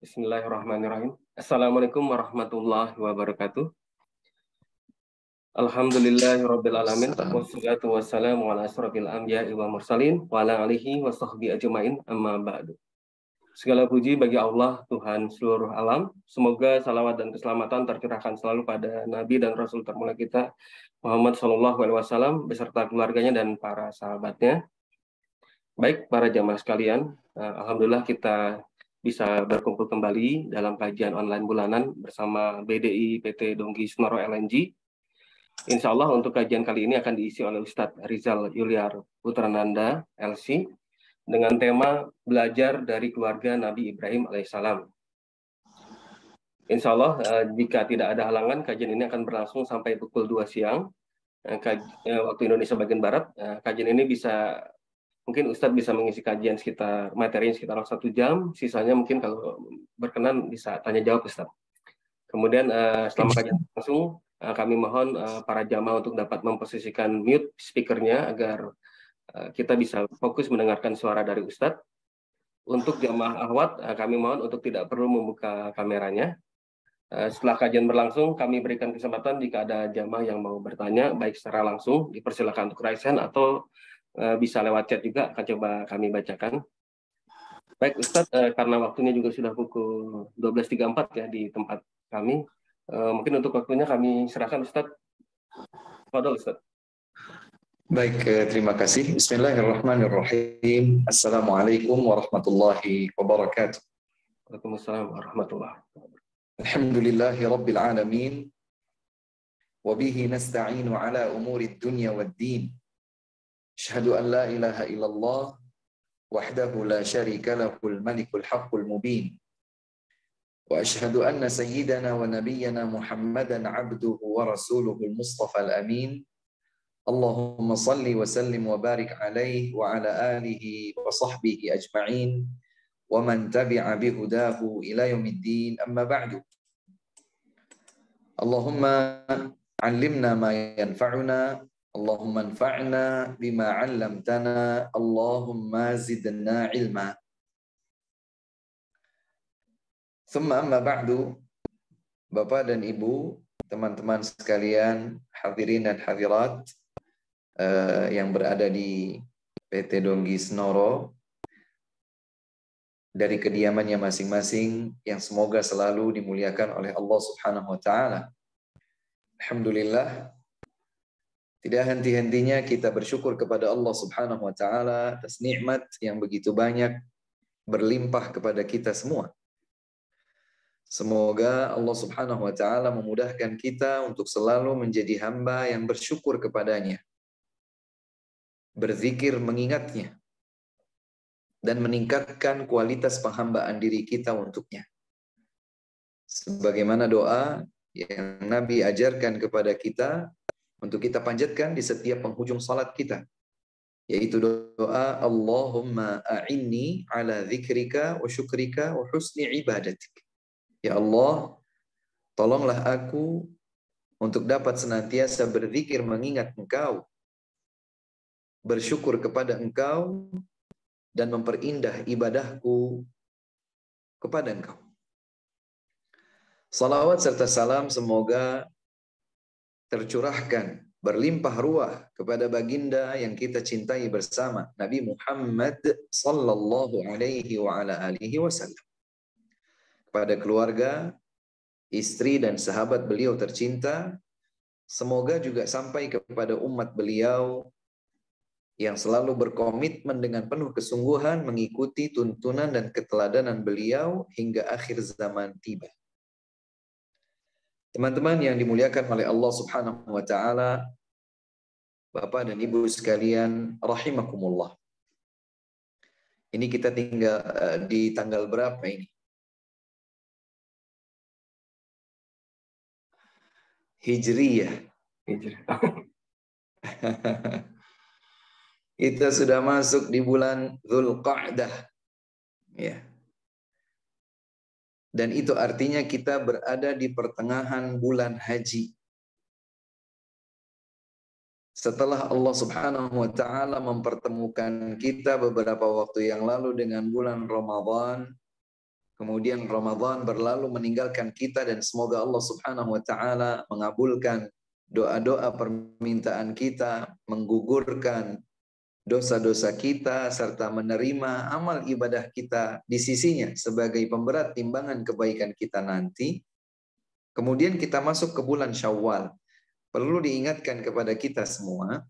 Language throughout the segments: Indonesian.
Bismillahirrahmanirrahim. Assalamualaikum warahmatullahi wabarakatuh. Alhamdulillahirabbil alamin. Wassalatu wassalamu ala asrofil anbiya'i wa mursalin wa ala alihi wa sahbihi ajmain, amma ba'du. Segala puji bagi Allah, Tuhan seluruh alam. Semoga salawat dan keselamatan tercurahkan selalu pada Nabi dan Rasul termulia kita, Muhammad SAW, beserta keluarganya dan para sahabatnya. Baik, para jamaah sekalian, alhamdulillah kita bisa berkumpul kembali dalam kajian online bulanan bersama BDI PT Donggi Snoro LNG. Insya Allah untuk kajian kali ini akan diisi oleh Ustadz Rizal Yuliar Putrananda, LC, dengan tema Belajar dari Keluarga Nabi Ibrahim alaihissalam. Insya Allah, jika tidak ada halangan, kajian ini akan berlangsung sampai pukul 2 siang, waktu Indonesia bagian Barat. Kajian ini bisa, mungkin Ustadz bisa mengisi kajian materinya sekitar 1 jam, sisanya mungkin kalau berkenan bisa tanya jawab Ustadz. Kemudian selama kajian langsung, kami mohon para jamaah untuk dapat memposisikan mute speakernya agar kita bisa fokus mendengarkan suara dari Ustadz. Untuk jamaah akhwat, kami mohon untuk tidak perlu membuka kameranya. Setelah kajian berlangsung, kami berikan kesempatan jika ada jamaah yang mau bertanya, baik secara langsung, dipersilakan untuk raise hand atau bisa lewat chat juga, akan coba kami bacakan. Baik Ustadz, karena waktunya juga sudah pukul 12.34 ya di tempat kami, mungkin untuk waktunya kami serahkan Ustadz. Fadhol Ustadz. Baik, terima kasih. Bismillahirrahmanirrahim. Assalamualaikum warahmatullahi wabarakatuh. Waalaikumsalam warahmatullahi wabarakatuh. Alhamdulillahi rabbil alamin. Wabihi nasta'inu ala umuri dunya wad din. Asyhadu an la ilaha illallah wahdahu la syarika lahul malikul haqqul mubin. Wa asyhadu anna sayyidana wa nabiyyana Muhammadan abduhu wa rasuluhul mustafa al-amin. Allahumma salli wa sallim wa barik alaihi wa ala alihi wa sahbihi ajma'in wa man tabi'a bihudahu ila yaumiddin, amma ba'du. Allahumma 'allimna ma yanfa'una, Allahumma anfa'na bima 'allamtana, Allahumma zidna ilma. Thumma amma ba'du. Bapak dan Ibu, teman-teman sekalian, hadirin dan hadirat yang berada di PT Donggi Snoro dari kediamannya masing-masing, yang semoga selalu dimuliakan oleh Allah Subhanahu wa taala. Alhamdulillah, tidak henti-hentinya kita bersyukur kepada Allah Subhanahu wa taala atas nikmat yang begitu banyak berlimpah kepada kita semua. Semoga Allah Subhanahu wa taala memudahkan kita untuk selalu menjadi hamba yang bersyukur kepadanya, berzikir mengingatnya, dan meningkatkan kualitas penghambaan diri kita untuknya. Sebagaimana doa yang Nabi ajarkan kepada kita untuk kita panjatkan di setiap penghujung salat kita, yaitu doa Allahumma a'inni ala dzikrika wa syukrika wa husni ibadatik. Ya Allah, tolonglah aku untuk dapat senantiasa berzikir mengingat Engkau, bersyukur kepada Engkau, dan memperindah ibadahku kepada Engkau. Salawat serta salam semoga tercurahkan berlimpah ruah kepada baginda yang kita cintai bersama, Nabi Muhammad sallallahu alaihi wa ala alihi wasallam. Kepada keluarga, istri dan sahabat beliau tercinta, semoga juga sampai kepada umat beliau yang selalu berkomitmen dengan penuh kesungguhan mengikuti tuntunan dan keteladanan beliau hingga akhir zaman tiba. Teman-teman yang dimuliakan oleh Allah Subhanahu wa taala, Bapak dan Ibu sekalian rahimakumullah. Ini kita tinggal di tanggal berapa ini? Hijriyah. Kita sudah masuk di bulan Dzulqa'dah. Ya. Dan itu artinya kita berada di pertengahan bulan haji. Setelah Allah Subhanahu wa taala mempertemukan kita beberapa waktu yang lalu dengan bulan Ramadan, Kemudian Ramadan berlalu meninggalkan kita dan semoga Allah Subhanahu wa taala mengabulkan doa-doa permintaan kita, menggugurkan dosa-dosa kita serta menerima amal ibadah kita di sisinya sebagai pemberat timbangan kebaikan kita nanti. Kemudian kita masuk ke bulan Syawal. Perlu diingatkan kepada kita semua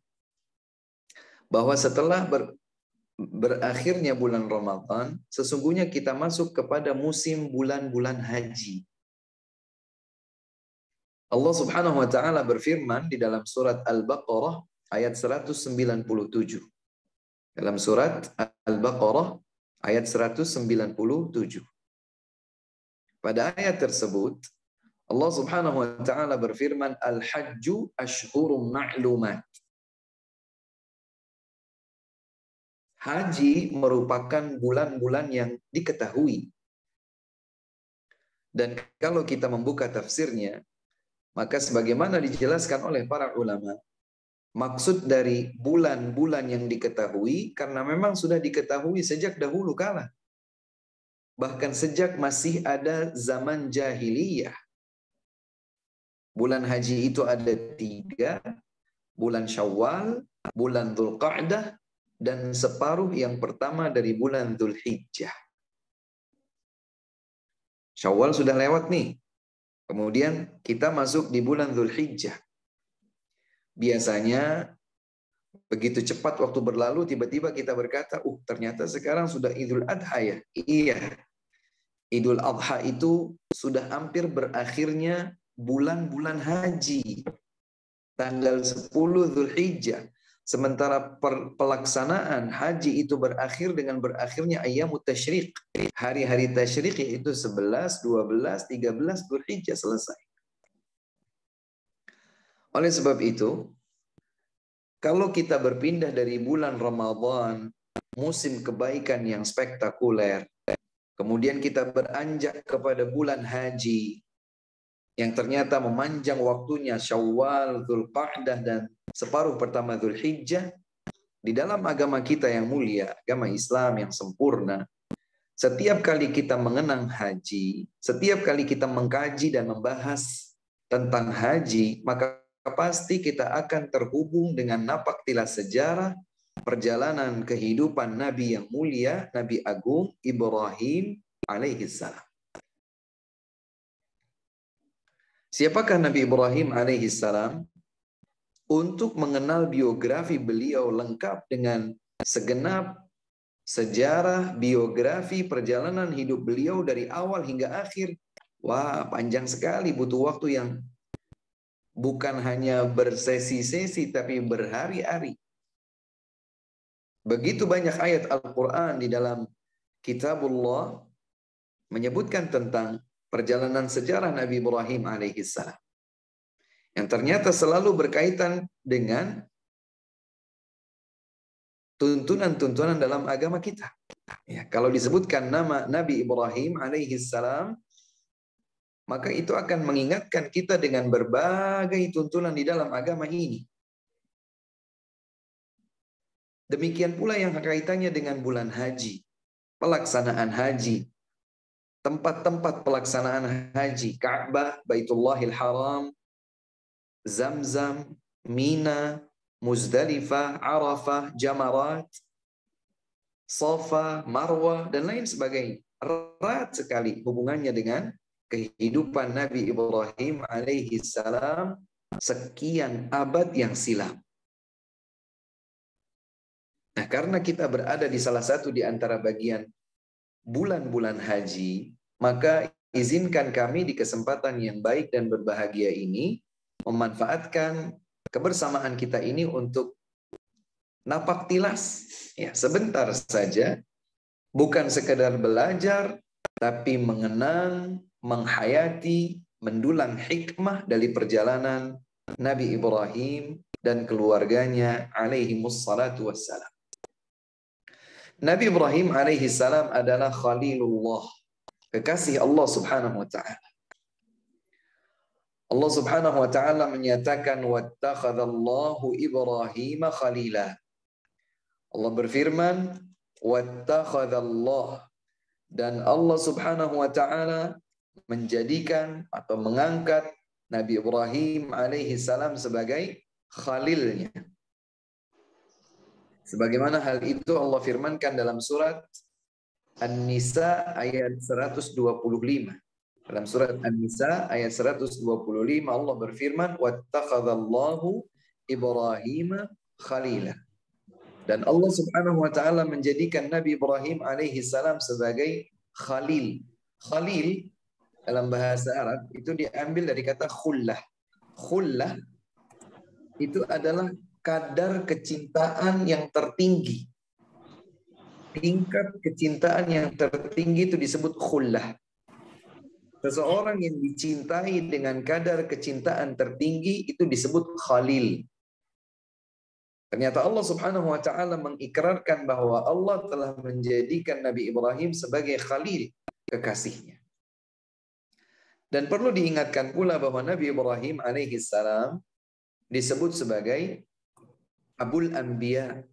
bahwa setelah berakhirnya bulan Ramadan, sesungguhnya kita masuk kepada musim bulan-bulan haji. Allah Subhanahu wa taala berfirman di dalam surat Al-Baqarah ayat 197. Dalam surat Al-Baqarah ayat 197. Pada ayat tersebut Allah Subhanahu wa taala berfirman, Al-Hajju ashhurum ma'lumat. Haji merupakan bulan-bulan yang diketahui. Dan kalau kita membuka tafsirnya, maka sebagaimana dijelaskan oleh para ulama, maksud dari bulan-bulan yang diketahui, karena memang sudah diketahui sejak dahulu kala. Bahkan sejak masih ada zaman jahiliyah. Bulan haji itu ada 3, bulan Syawal, bulan Dzulqa'dah, dan separuh yang pertama dari bulan Dzulhijjah. Syawal sudah lewat nih. Kemudian kita masuk di bulan Dzulhijjah. Biasanya begitu cepat waktu berlalu, tiba-tiba kita berkata, ternyata sekarang sudah Idul Adha ya. Iya. Idul Adha itu sudah hampir berakhirnya bulan-bulan haji. Tanggal 10 Dzulhijjah. Sementara pelaksanaan haji itu berakhir dengan berakhirnya ayyamut tasyriq. Hari-hari tasyriq yaitu 11, 12, 13 Dzulhijjah selesai. Oleh sebab itu, kalau kita berpindah dari bulan Ramadan, musim kebaikan yang spektakuler, kemudian kita beranjak kepada bulan haji, yang ternyata memanjang waktunya Syawal, Dzulqa'dah, dan separuh pertama Dzulhijjah, di dalam agama kita yang mulia, agama Islam yang sempurna, setiap kali kita mengenang haji, setiap kali kita mengkaji dan membahas tentang haji, maka pasti kita akan terhubung dengan napaktilas sejarah perjalanan kehidupan Nabi yang mulia, Nabi Agung Ibrahim alaihissalam. Siapakah Nabi Ibrahim alaihissalam? Untuk mengenal biografi beliau lengkap dengan segenap sejarah, biografi, perjalanan hidup beliau dari awal hingga akhir. Wah, panjang sekali, butuh waktu yang bukan hanya bersesi-sesi, tapi berhari-hari. Begitu banyak ayat Al-Quran di dalam Kitabullah menyebutkan tentang perjalanan sejarah Nabi Ibrahim alaihissalam, yang ternyata selalu berkaitan dengan tuntunan-tuntunan dalam agama kita. Ya, kalau disebutkan nama Nabi Ibrahim alaihissalam, maka itu akan mengingatkan kita dengan berbagai tuntunan di dalam agama ini. Demikian pula yang kaitannya dengan bulan haji, pelaksanaan haji, tempat-tempat pelaksanaan haji, Ka'bah, Baitullahil Haram, Zamzam, Mina, Muzdalifah, Arafah, Jamarat, Safa, Marwah, dan lain sebagainya. Erat sekali hubungannya dengan kehidupan Nabi Ibrahim alaihissalam sekian abad yang silam. Nah, karena kita berada di salah satu di antara bagian bulan-bulan haji, maka izinkan kami di kesempatan yang baik dan berbahagia ini memanfaatkan kebersamaan kita ini untuk napak tilas, ya, sebentar saja, bukan sekedar belajar, tapi mengenang, menghayati, mendulang hikmah dari perjalanan Nabi Ibrahim dan keluarganya alaihimus salatu wassalam. Nabi Ibrahim alaihissalam adalah Khalilullah, kekasih Allah subhanahu wa ta'ala. Allah subhanahu wa ta'ala menyatakan wattakhadallahu Ibrahim khalila. Allah berfirman wattakhadallah, Dan Allah Subhanahu wa taala menjadikan atau mengangkat Nabi Ibrahim alaihi salam sebagai khalilnya. Sebagaimana hal itu Allah firmankan dalam surat An-Nisa ayat 125. Dalam surat An-Nisa ayat 125 Allah berfirman, "Wattakhadallahu Ibrahim khalila." Dan Allah Subhanahu wa taala menjadikan Nabi Ibrahim alaihi salam sebagai khalil. Khalil dalam bahasa Arab itu diambil dari kata khullah. Khullah itu adalah kadar kecintaan yang tertinggi. Tingkat kecintaan yang tertinggi itu disebut khullah. Seseorang yang dicintai dengan kadar kecintaan tertinggi itu disebut khalil. Ternyata Allah Subhanahu wa taala mengikrarkan bahwa Allah telah menjadikan Nabi Ibrahim sebagai khalil, kekasihnya. Dan perlu diingatkan pula bahwa Nabi Ibrahim alaihi salam disebut sebagai Abul Anbiya.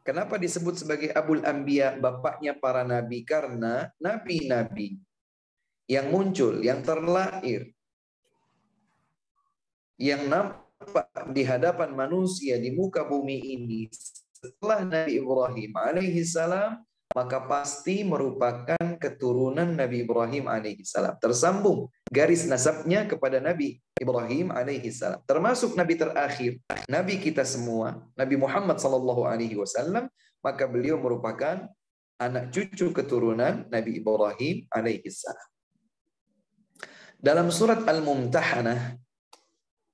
Kenapa disebut sebagai Abul Anbiya, bapaknya para nabi? Karena nabi-nabi yang muncul, yang terlahir, yang nampak di hadapan manusia di muka bumi ini setelah Nabi Ibrahim alaihi salam, maka pasti merupakan keturunan Nabi Ibrahim alaihi salam. Tersambung garis nasabnya kepada Nabi Ibrahim alaihi salam. Termasuk Nabi terakhir, Nabi kita semua, Nabi Muhammad sallallahu alaihi wasallam, maka beliau merupakan anak cucu keturunan Nabi Ibrahim alaihi salam. Dalam surat Al-Mumtahanah,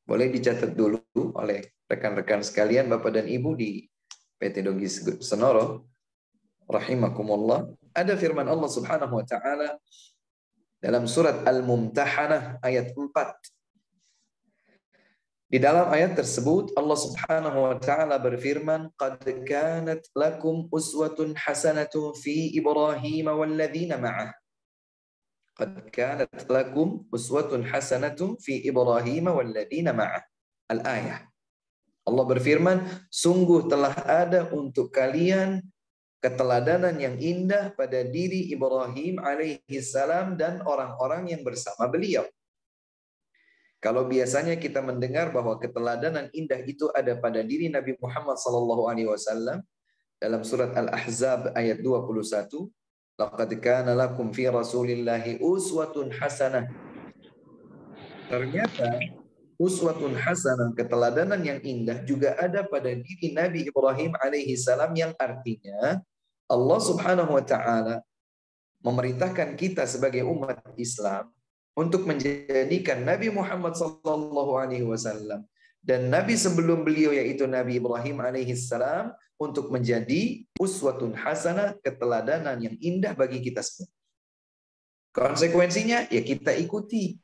boleh dicatat dulu oleh rekan-rekan sekalian, Bapak dan Ibu di PT Dogis Senoro, rahimakumullah, ada firman Allah Subhanahu wa taala dalam surat Al-Mumtahanah ayat 4. Di dalam ayat tersebut Allah Subhanahu wa taala berfirman, "Qad kanat lakum uswatun hasanatun fi Ibrahim walladzina ma'ah." Qad kanat lakum uswatun hasanatun fi Ibrahim walladzina ma'ah. Al-ayah. Allah berfirman, sungguh telah ada untuk kalian keteladanan yang indah pada diri Ibrahim alaihi salam dan orang-orang yang bersama beliau. Kalau biasanya kita mendengar bahwa keteladanan indah itu ada pada diri Nabi Muhammad sallallahu alaihi wasallam dalam surat Al-Ahzab ayat 21, laqad kana lakum fi Rasulillahi uswatun hasanah. Ternyata uswatun hasanah, keteladanan yang indah juga ada pada diri Nabi Ibrahim alaihi salam, yang artinya Allah Subhanahu wa taala memerintahkan kita sebagai umat Islam untuk menjadikan Nabi Muhammad sallallahu alaihi wasallam dan nabi sebelum beliau yaitu Nabi Ibrahim alaihi salam untuk menjadi uswatun hasanah, keteladanan yang indah bagi kita semua. Konsekuensinya ya kita ikuti.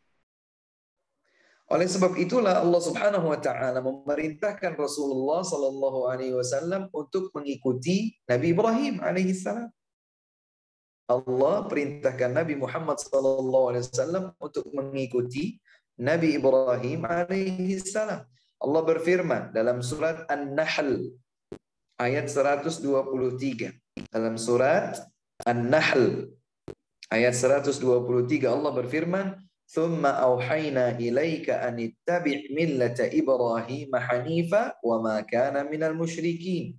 Oleh sebab itulah Allah Subhanahu wa taala memerintahkan Rasulullah sallallahu alaihi wasallam untuk mengikuti Nabi Ibrahim alaihi salam. Allah perintahkan Nabi Muhammad SAW untuk mengikuti Nabi Ibrahim alaihi salam. Allah berfirman dalam surat An-Nahl ayat 123. Dalam surat An-Nahl ayat 123 Allah berfirman, "Tsumma auhayna ilaika an ittabi' millata Ibrahim hanifa wa ma kana minal musyrikin."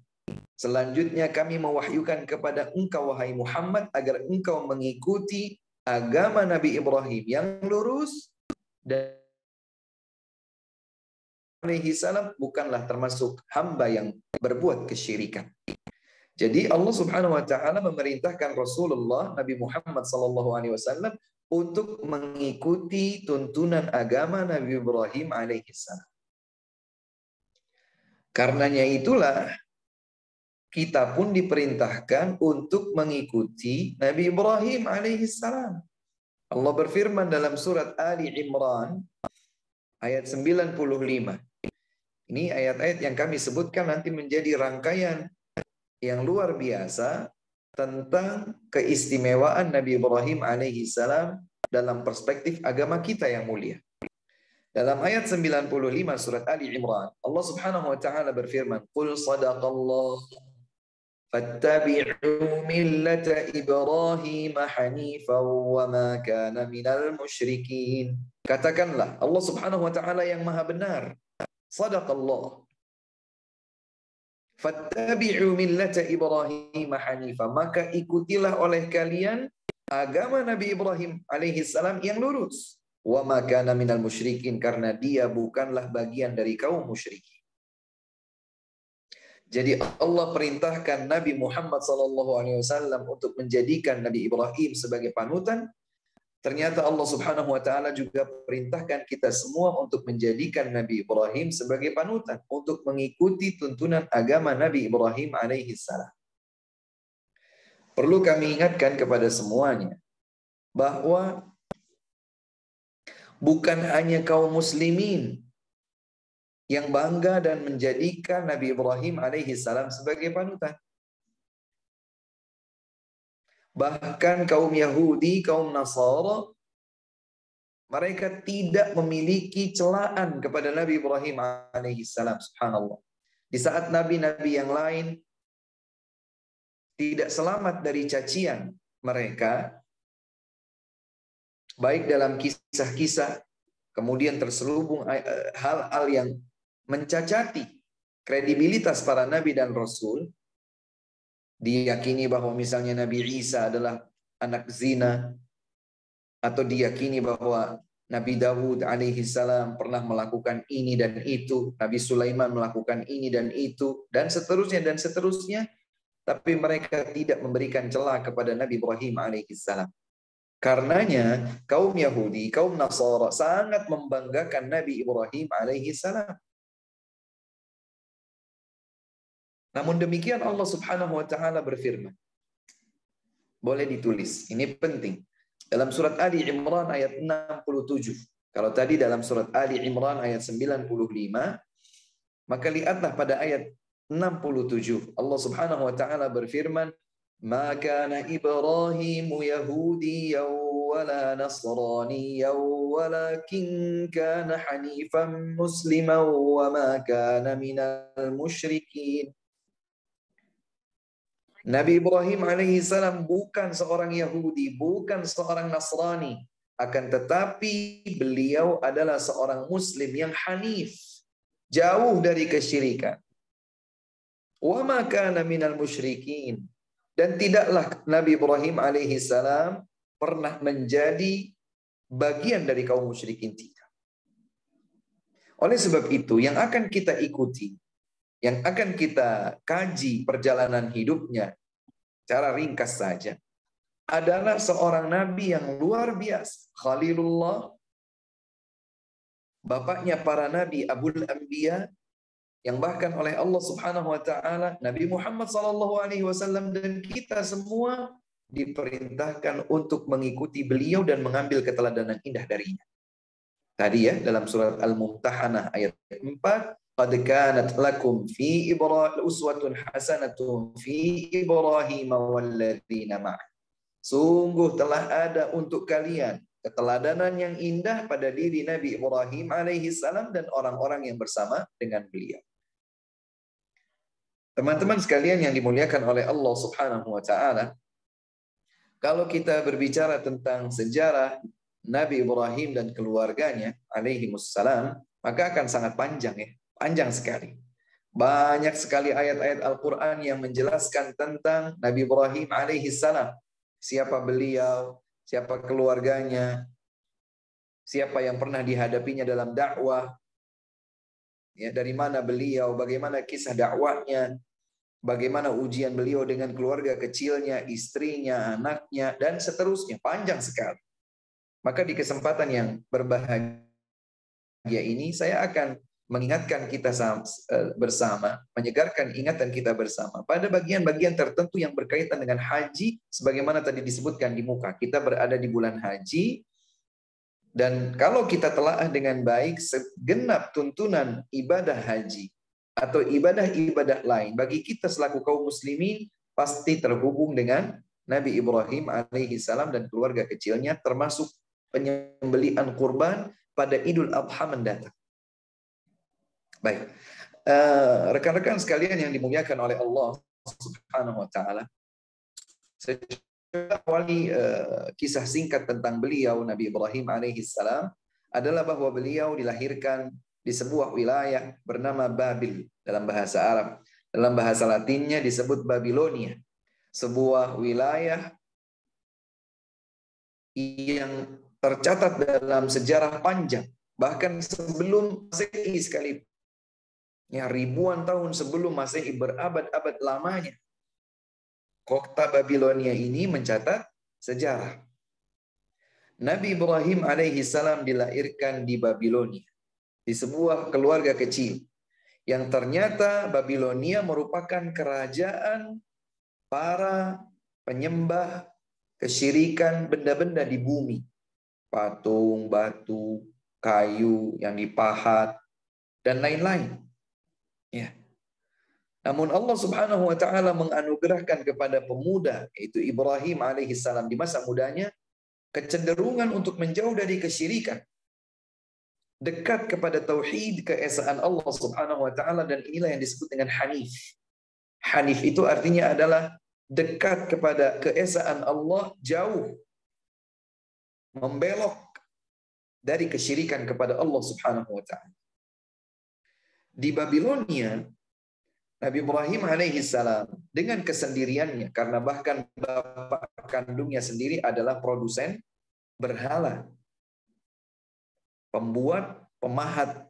Selanjutnya kami mewahyukan kepada engkau wahai Muhammad agar engkau mengikuti agama Nabi Ibrahim yang lurus dan alaihi salam bukanlah termasuk hamba yang berbuat kesyirikan. Jadi Allah Subhanahu wa taala memerintahkan Rasulullah Nabi Muhammad sallallahu alaihi wasallam untuk mengikuti tuntunan agama Nabi Ibrahim alaihi salam. Karenanya itulah kita pun diperintahkan untuk mengikuti Nabi Ibrahim alaihi salam. Allah berfirman dalam surat Ali Imran ayat 95. Ini ayat-ayat yang kami sebutkan nanti menjadi rangkaian yang luar biasa tentang keistimewaan Nabi Ibrahim alaihi salam dalam perspektif agama kita yang mulia. Dalam ayat 95 surat Ali Imran, Allah Subhanahu wa taala berfirman, "Qul sadaqallah Fattabi'u millata Ibrahim hanifan wa ma kana minal musyrikin. Katakanlah, Allah Subhanahu wa taala yang Maha benar. Shadaqallah. Fattabi'u millata Ibrahim hanifan, maka ikutilah oleh kalian agama Nabi Ibrahim alaihi salam yang lurus. Wa ma kana minal musyrikin, karena dia bukanlah bagian dari kaum musyrikin. Jadi Allah perintahkan Nabi Muhammad SAW untuk menjadikan Nabi Ibrahim sebagai panutan. Ternyata Allah Subhanahu wa taala juga perintahkan kita semua untuk menjadikan Nabi Ibrahim sebagai panutan, untuk mengikuti tuntunan agama Nabi Ibrahim alaihi salam. Perlu kami ingatkan kepada semuanya bahwa bukan hanya kaum muslimin yang bangga dan menjadikan Nabi Ibrahim alaihi salam sebagai panutan. Bahkan kaum Yahudi, kaum Nasara, mereka tidak memiliki celaan kepada Nabi Ibrahim alaihi salam. Subhanallah. Di saat nabi-nabi yang lain tidak selamat dari cacian mereka, baik dalam kisah-kisah, kemudian terselubung hal-hal yang mencacati kredibilitas para nabi dan rasul, diyakini bahwa misalnya Nabi Isa adalah anak zina, atau diyakini bahwa Nabi Dawud alaihi salam pernah melakukan ini dan itu, Nabi Sulaiman melakukan ini dan itu, dan seterusnya, tapi mereka tidak memberikan celah kepada Nabi Ibrahim alaihi salam. Karenanya kaum Yahudi, kaum Nasara sangat membanggakan Nabi Ibrahim alaihi salam. Namun demikian Allah Subhanahu wa taala berfirman. Boleh ditulis, ini penting. Dalam surat Ali Imran ayat 67. Kalau tadi dalam surat Ali Imran ayat 95, maka lihatlah pada ayat 67. Allah Subhanahu wa taala berfirman, "Ma kana Ibrahim yahudiyyan wala nasraniyyan walakin kana hanifan musliman wa ma kana minal musyrikin." Nabi Ibrahim alaihi salam bukan seorang Yahudi, bukan seorang Nasrani, akan tetapi beliau adalah seorang Muslim yang hanif, jauh dari kesyirikan. Wa ma kana minal musyrikin, dan tidaklah Nabi Ibrahim alaihi salam pernah menjadi bagian dari kaum musyrikin, tidak. Oleh sebab itu, yang akan kita ikuti, yang akan kita kaji perjalanan hidupnya cara ringkas saja, adalah seorang nabi yang luar biasa, Khalilullah, bapaknya para nabi, Abul Anbiya, yang bahkan oleh Allah Subhanahu wa taala Nabi Muhammad SAW dan kita semua diperintahkan untuk mengikuti beliau dan mengambil keteladanan indah darinya. Tadi ya, dalam surat Al-Mumtahanah ayat 4, "Qad kanat lakum fi Ibrahim uswatun hasanatun fi Ibrahim walladzina ma'ah." Sungguh telah ada untuk kalian keteladanan yang indah pada diri Nabi Ibrahim alaihi salam dan orang-orang yang bersama dengan beliau. Teman-teman sekalian yang dimuliakan oleh Allah Subhanahu wa taala, kalau kita berbicara tentang sejarah Nabi Ibrahim dan keluarganya alaihi wassalam, maka akan sangat panjang ya. Panjang sekali. Banyak sekali ayat-ayat Al-Quran yang menjelaskan tentang Nabi Ibrahim alaihi salam. Siapa beliau, siapa keluarganya, siapa yang pernah dihadapinya dalam dakwah, ya, dari mana beliau, bagaimana kisah dakwahnya, bagaimana ujian beliau dengan keluarga kecilnya, istrinya, anaknya, dan seterusnya. Panjang sekali. Maka di kesempatan yang berbahagia ini, saya akan mengingatkan kita bersama, menyegarkan ingatan kita bersama pada bagian-bagian tertentu yang berkaitan dengan haji, sebagaimana tadi disebutkan di muka. Kita berada di bulan haji, dan kalau kita telaah dengan baik segenap tuntunan ibadah haji atau ibadah-ibadah lain bagi kita selaku kaum muslimin pasti terhubung dengan Nabi Ibrahim alaihi salam dan keluarga kecilnya, termasuk penyembelihan kurban pada Idul Adha mendatang. Baik, rekan-rekan sekalian yang dimuliakan oleh Allah Subhanahu wa taala. Saya awali kisah singkat tentang beliau Nabi Ibrahim alaihissalam adalah bahwa beliau dilahirkan di sebuah wilayah bernama Babil dalam bahasa Arab. Dalam bahasa Latinnya disebut Babilonia. Sebuah wilayah yang tercatat dalam sejarah panjang, bahkan sebelum Masehi sekalipun. Ya, ribuan tahun sebelum Masehi, berabad-abad lamanya. Kota Babilonia ini mencatat sejarah. Nabi Ibrahim alaihissalam dilahirkan di Babilonia, di sebuah keluarga kecil, yang ternyata Babilonia merupakan kerajaan para penyembah kesyirikan benda-benda di bumi. Patung, batu, kayu yang dipahat, dan lain-lain. Ya. Namun Allah Subhanahu wa taala menganugerahkan kepada pemuda, yaitu Ibrahim alaihissalam, di masa mudanya kecenderungan untuk menjauh dari kesyirikan, dekat kepada tauhid, keesaan Allah Subhanahu wa taala, dan inilah yang disebut dengan Hanif. Hanif itu artinya adalah dekat kepada keesaan Allah, jauh membelok dari kesyirikan kepada Allah Subhanahu wa taala. Di Babilonia, Nabi Ibrahim alaihissalam dengan kesendiriannya, karena bahkan bapak kandungnya sendiri adalah produsen berhala, pembuat, pemahat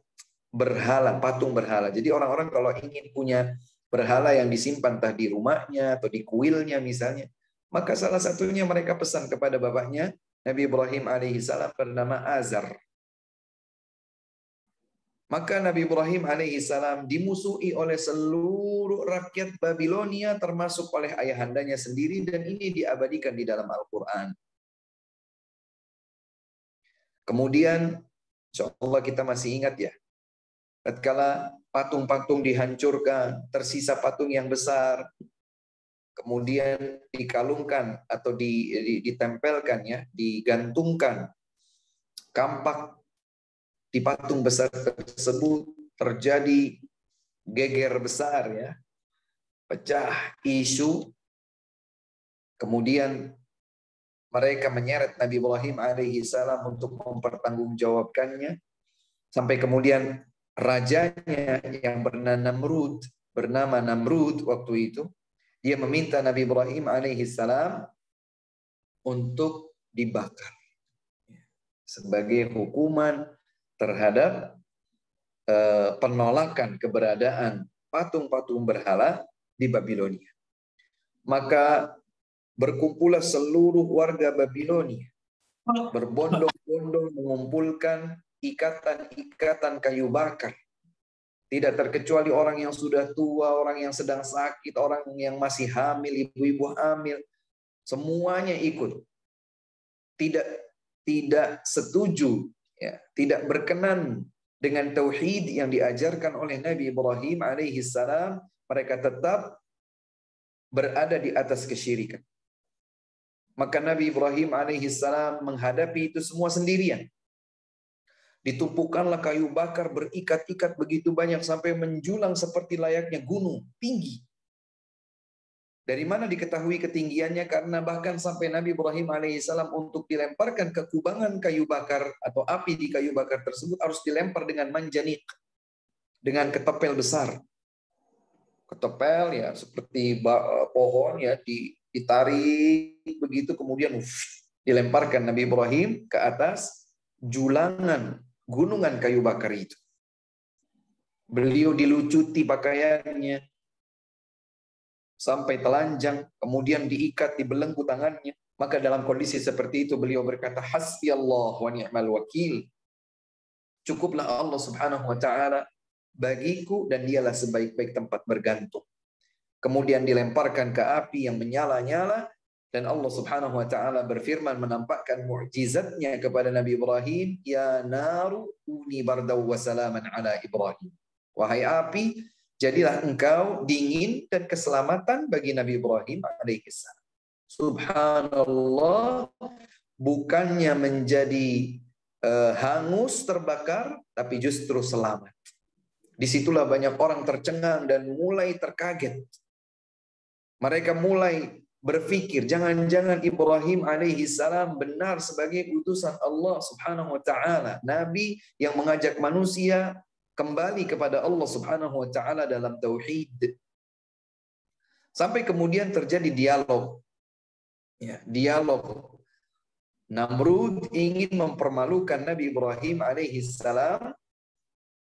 berhala, patung berhala. Jadi orang-orang kalau ingin punya berhala yang disimpan entah di rumahnya atau di kuilnya misalnya, maka salah satunya mereka pesan kepada bapaknya, Nabi Ibrahim alaihissalam, bernama Azar. Maka Nabi Ibrahim alaihissalam dimusuhi oleh seluruh rakyat Babilonia, termasuk oleh ayahandanya sendiri, dan ini diabadikan di dalam Al-Quran. Kemudian, insya Allah kita masih ingat ya, tatkala patung-patung dihancurkan, tersisa patung yang besar, kemudian dikalungkan atau ditempelkan ya, digantungkan kampak di patung besar tersebut, terjadi geger besar ya, pecah isu. Kemudian mereka menyeret Nabi Ibrahim alaihissalam untuk mempertanggungjawabkannya, sampai kemudian rajanya yang bernama Namrud waktu itu, dia meminta Nabi Ibrahim alaihissalam untuk dibakar sebagai hukuman terhadap penolakan keberadaan patung-patung berhala di Babilonia. Maka berkumpullah seluruh warga Babilonia, berbondong-bondong mengumpulkan ikatan-ikatan kayu bakar. Tidak terkecuali orang yang sudah tua, orang yang sedang sakit, orang yang masih hamil, ibu-ibu hamil, semuanya ikut. Tidak setuju, ya, tidak berkenan dengan tauhid yang diajarkan oleh Nabi Ibrahim alaihissalam, mereka tetap berada di atas kesyirikan. Maka Nabi Ibrahim alaihissalam menghadapi itu semua sendirian. Ditumpukanlah kayu bakar berikat-ikat begitu banyak sampai menjulang seperti layaknya gunung tinggi. Dari mana diketahui ketinggiannya? Karena bahkan sampai Nabi Ibrahim alaihissalam untuk dilemparkan ke kubangan kayu bakar atau api di kayu bakar tersebut harus dilempar dengan manjanik, dengan ketepel besar. Ketepel ya seperti pohon ya, ditarik begitu, kemudian dilemparkan Nabi Ibrahim ke atas julangan gunungan kayu bakar itu. Beliau dilucuti pakaiannya sampai telanjang, kemudian diikat, dibelenggu tangannya. Maka dalam kondisi seperti itu beliau berkata, hasbiyallah wa ni'mal wakil. Cukuplah Allah Subhanahu wa taala bagiku dan dialah sebaik-baik tempat bergantung. Kemudian dilemparkan ke api yang menyala-nyala, dan Allah Subhanahu wa taala berfirman menampakkan mukjizatnya kepada Nabi Ibrahim, ya naru uni bardaw wa salaman ala Ibrahim. Wahai api, jadilah engkau dingin dan keselamatan bagi Nabi Ibrahim alaihissalam. Subhanallah, bukannya menjadi hangus terbakar, tapi justru selamat. Disitulah banyak orang tercengang dan mulai terkaget. Mereka mulai berpikir, jangan-jangan Ibrahim alaihi salam benar sebagai utusan Allah Subhanahu wa taala, nabi yang mengajak manusia kembali kepada Allah Subhanahu wa taala dalam tauhid. Sampai kemudian terjadi dialog. Ya, dialog. Namrud ingin mempermalukan Nabi Ibrahim alaihi salam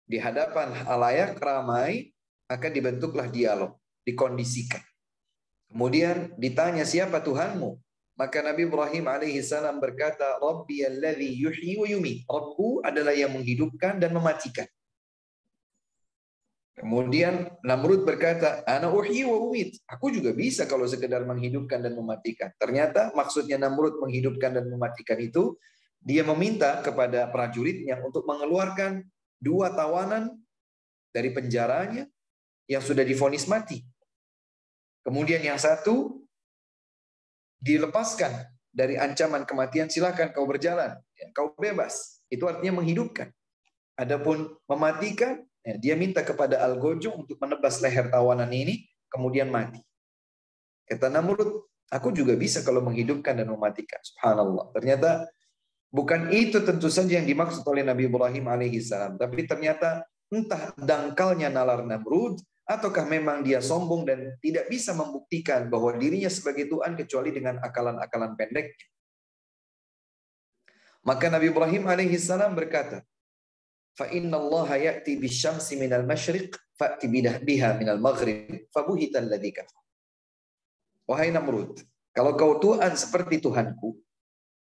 di hadapan halayak ramai, maka dibentuklah dialog, dikondisikan. Kemudian ditanya, siapa Tuhanmu? Maka Nabi Ibrahim alaihi salam berkata, Rabbi alladhi yuhyi wa yumiit. Rabbku adalah yang menghidupkan dan mematikan. Kemudian Namrud berkata, ana uhyi wa umiit. Aku juga bisa kalau sekedar menghidupkan dan mematikan. Ternyata maksudnya Namrud menghidupkan dan mematikan itu, dia meminta kepada prajuritnya untuk mengeluarkan 2 tawanan dari penjaranya yang sudah divonis mati. Kemudian yang satu dilepaskan dari ancaman kematian, silakan kau berjalan, kau bebas. Itu artinya menghidupkan. Adapun mematikan, dia minta kepada Al-Gojong untuk menebas leher tawanan ini, kemudian mati. Kata Namrud, aku juga bisa kalau menghidupkan dan mematikan. Subhanallah. Ternyata bukan itu tentu saja yang dimaksud oleh Nabi Ibrahim alaihi salam. Tapi ternyata entah dangkalnya nalar Namrud, ataukah memang dia sombong dan tidak bisa membuktikan bahwa dirinya sebagai Tuhan kecuali dengan akalan-akalan pendek. Maka Nabi Ibrahim alaihi salam berkata, fa inna Allah ya'ti bisyamsi minal masyriq fa'ti biha minal maghrib fabuhita alladhi kafar. Wahai Namrud, kalau kau Tuhan seperti Tuhanku,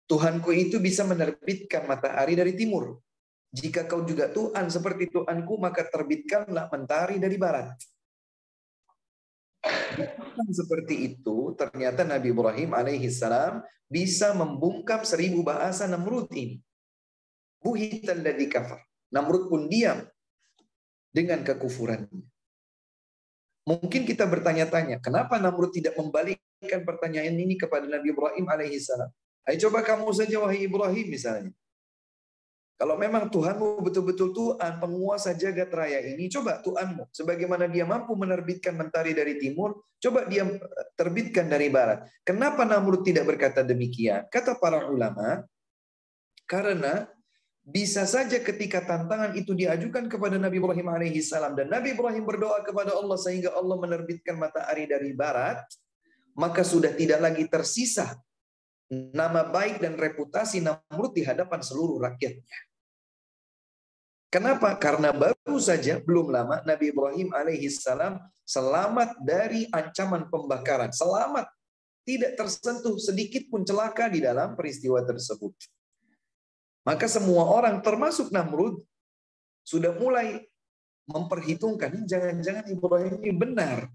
Tuhanku itu bisa menerbitkan matahari dari timur. Jika kau juga Tuhan seperti Tuhanku, maka terbitkanlah mentari dari barat. Seperti itu, ternyata Nabi Ibrahim alaihi salam bisa membungkam 1000 bahasa Namrud ini. Buhita alladhi kafar. Namrud pun diam dengan kekufurannya. Mungkin kita bertanya-tanya, kenapa Namrud tidak membalikkan pertanyaan ini kepada Nabi Ibrahim alaihi salam? Ayo coba kamu saja wahai Ibrahim misalnya. Kalau memang Tuhanmu betul-betul Tuhan, penguasa jagat raya ini, coba Tuhanmu, sebagaimana dia mampu menerbitkan mentari dari timur, coba dia terbitkan dari barat. Kenapa Namrud tidak berkata demikian? Kata para ulama, karena bisa saja ketika tantangan itu diajukan kepada Nabi Ibrahim alaihi salam dan Nabi Ibrahim berdoa kepada Allah sehingga Allah menerbitkan matahari dari barat, maka sudah tidak lagi tersisa nama baik dan reputasi Namrud di hadapan seluruh rakyatnya. Kenapa? Karena baru saja belum lama Nabi Ibrahim alaihi salam selamat dari ancaman pembakaran, selamat, tidak tersentuh sedikit pun celaka di dalam peristiwa tersebut. Maka semua orang termasuk Namrud sudah mulai memperhitungkan, jangan-jangan Ibrahim ini benar.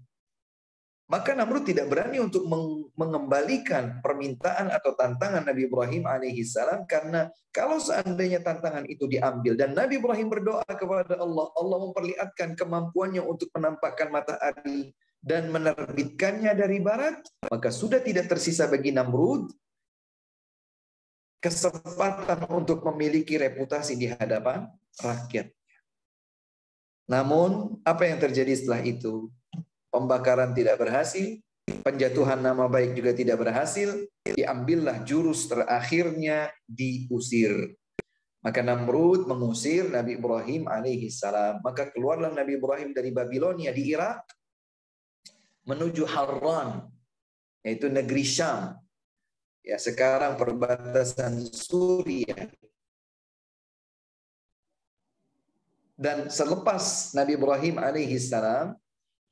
Maka Namrud tidak berani untuk mengembalikan permintaan atau tantangan Nabi Ibrahim alaihi salam, karena kalau seandainya tantangan itu diambil dan Nabi Ibrahim berdoa kepada Allah, Allah memperlihatkan kemampuannya untuk menampakkan matahari dan menerbitkannya dari barat, maka sudah tidak tersisa bagi Namrud kesempatan untuk memiliki reputasi di hadapan rakyat. Namun, apa yang terjadi setelah itu? Pembakaran tidak berhasil, penjatuhan nama baik juga tidak berhasil, diambillah jurus terakhirnya, diusir. Maka Namrud mengusir Nabi Ibrahim alaihi salam. Maka keluarlah Nabi Ibrahim dari Babilonia di Irak menuju Harran, yaitu negeri Syam. Ya, sekarang perbatasan Suriah. Dan selepas Nabi Ibrahim alaihi salam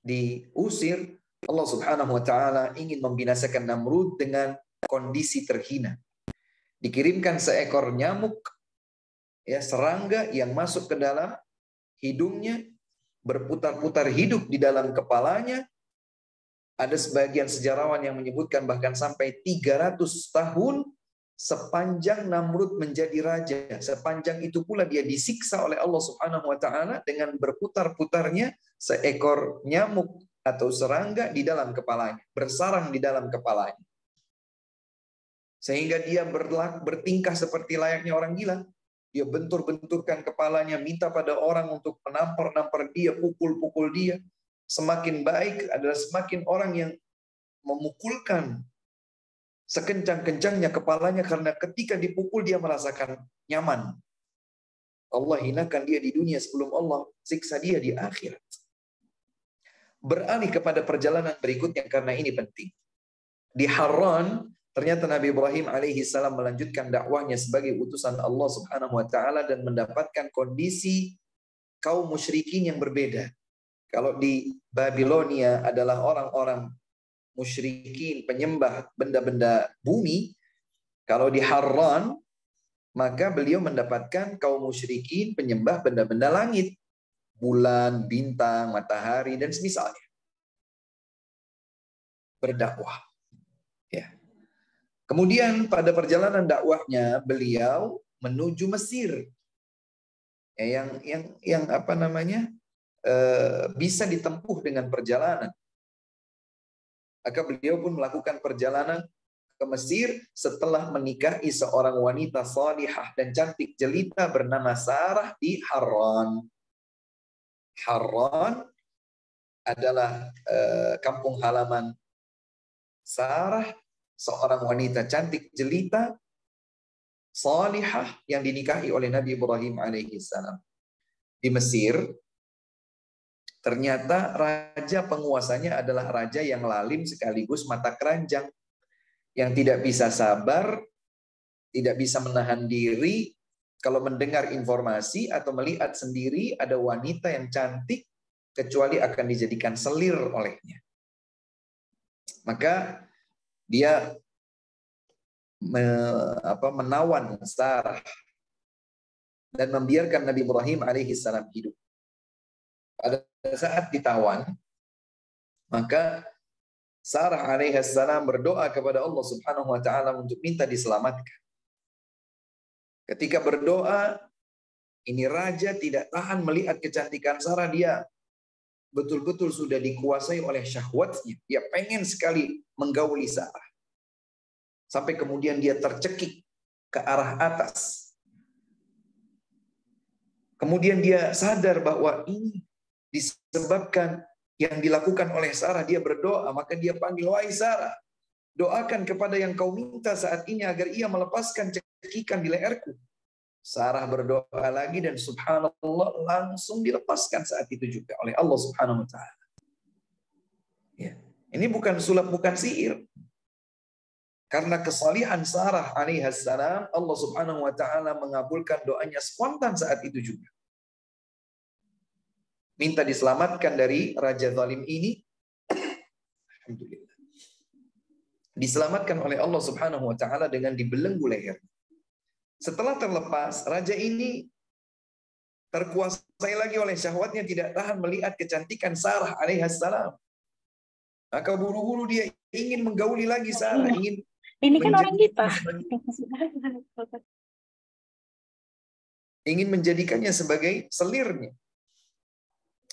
diusir, Allah Subhanahu wa taala ingin membinasakan Namrud dengan kondisi terhina. Dikirimkan seekor nyamuk, ya, serangga yang masuk ke dalam hidungnya, berputar-putar hidup di dalam kepalanya. Ada sebagian sejarawan yang menyebutkan bahkan sampai 300 tahun sepanjang Namrud menjadi raja. Sepanjang itu pula dia disiksa oleh Allah Subhanahu wa taala dengan berputar-putarnya seekor nyamuk atau serangga di dalam kepalanya, bersarang di dalam kepalanya. Sehingga dia bertingkah seperti layaknya orang gila. Dia bentur-benturkan kepalanya, minta pada orang untuk menampar-nampar dia, pukul-pukul dia. Semakin baik adalah semakin orang yang memukulkan sekencang-kencangnya kepalanya karena ketika dipukul dia merasakan nyaman. Allah hinakan dia di dunia sebelum Allah siksa dia di akhirat. Beralih kepada perjalanan berikutnya karena ini penting. Di Harran, ternyata Nabi Ibrahim alaihi salam melanjutkan dakwahnya sebagai utusan Allah Subhanahu wa taala dan mendapatkan kondisi kaum musyrikin yang berbeda. Kalau di Babilonia adalah orang-orang musyrikin penyembah benda-benda bumi, kalau di Harran maka beliau mendapatkan kaum musyrikin penyembah benda-benda langit, bulan, bintang, matahari dan semisalnya. Berdakwah. Ya. Kemudian pada perjalanan dakwahnya beliau menuju Mesir. Ya, yang apa namanya? Bisa ditempuh dengan perjalanan. Maka beliau pun melakukan perjalanan ke Mesir setelah menikahi seorang wanita salihah dan cantik jelita bernama Sarah di Harran. Harran adalah kampung halaman Sarah, seorang wanita cantik jelita salihah yang dinikahi oleh Nabi Ibrahim alaihi salam. Di Mesir, ternyata raja penguasanya adalah raja yang lalim sekaligus mata keranjang, yang tidak bisa sabar, tidak bisa menahan diri kalau mendengar informasi atau melihat sendiri ada wanita yang cantik, kecuali akan dijadikan selir olehnya. Maka dia menawan Sarah dan membiarkan Nabi Ibrahim alaihi salam hidup. Pada saat ditawan, maka Sarah alaihi salam berdoa kepada Allah Subhanahu wa taala untuk minta diselamatkan. Ketika berdoa, ini raja tidak tahan melihat kecantikan Sarah, dia betul-betul sudah dikuasai oleh syahwatnya. Dia pengen sekali menggauli Sarah. Sampai kemudian dia tercekik ke arah atas. Kemudian dia sadar bahwa ini disebabkan yang dilakukan oleh Sarah. Dia berdoa, maka dia panggil, wahai Sarah, doakan kepada yang kau minta saat ini agar ia melepaskan cekikan di leherku. Sarah berdoa lagi dan subhanallah langsung dilepaskan saat itu juga oleh Allah Subhanahu wa taala. Ya. Ini bukan sulap, bukan sihir. Karena kesalihan Sarah alaihissalam, Allah Subhanahu wa taala mengabulkan doanya spontan saat itu juga. Minta diselamatkan dari raja zalim ini. Alhamdulillah. Diselamatkan oleh Allah Subhanahu wa taala dengan dibelenggu leher. Setelah terlepas, raja ini terkuasai lagi oleh syahwatnya, tidak tahan melihat kecantikan Sarah alaihissalam. Maka buru-buru dia ingin menggauli lagi Sarah, ini kan orang kita. Ingin menjadikannya sebagai selirnya.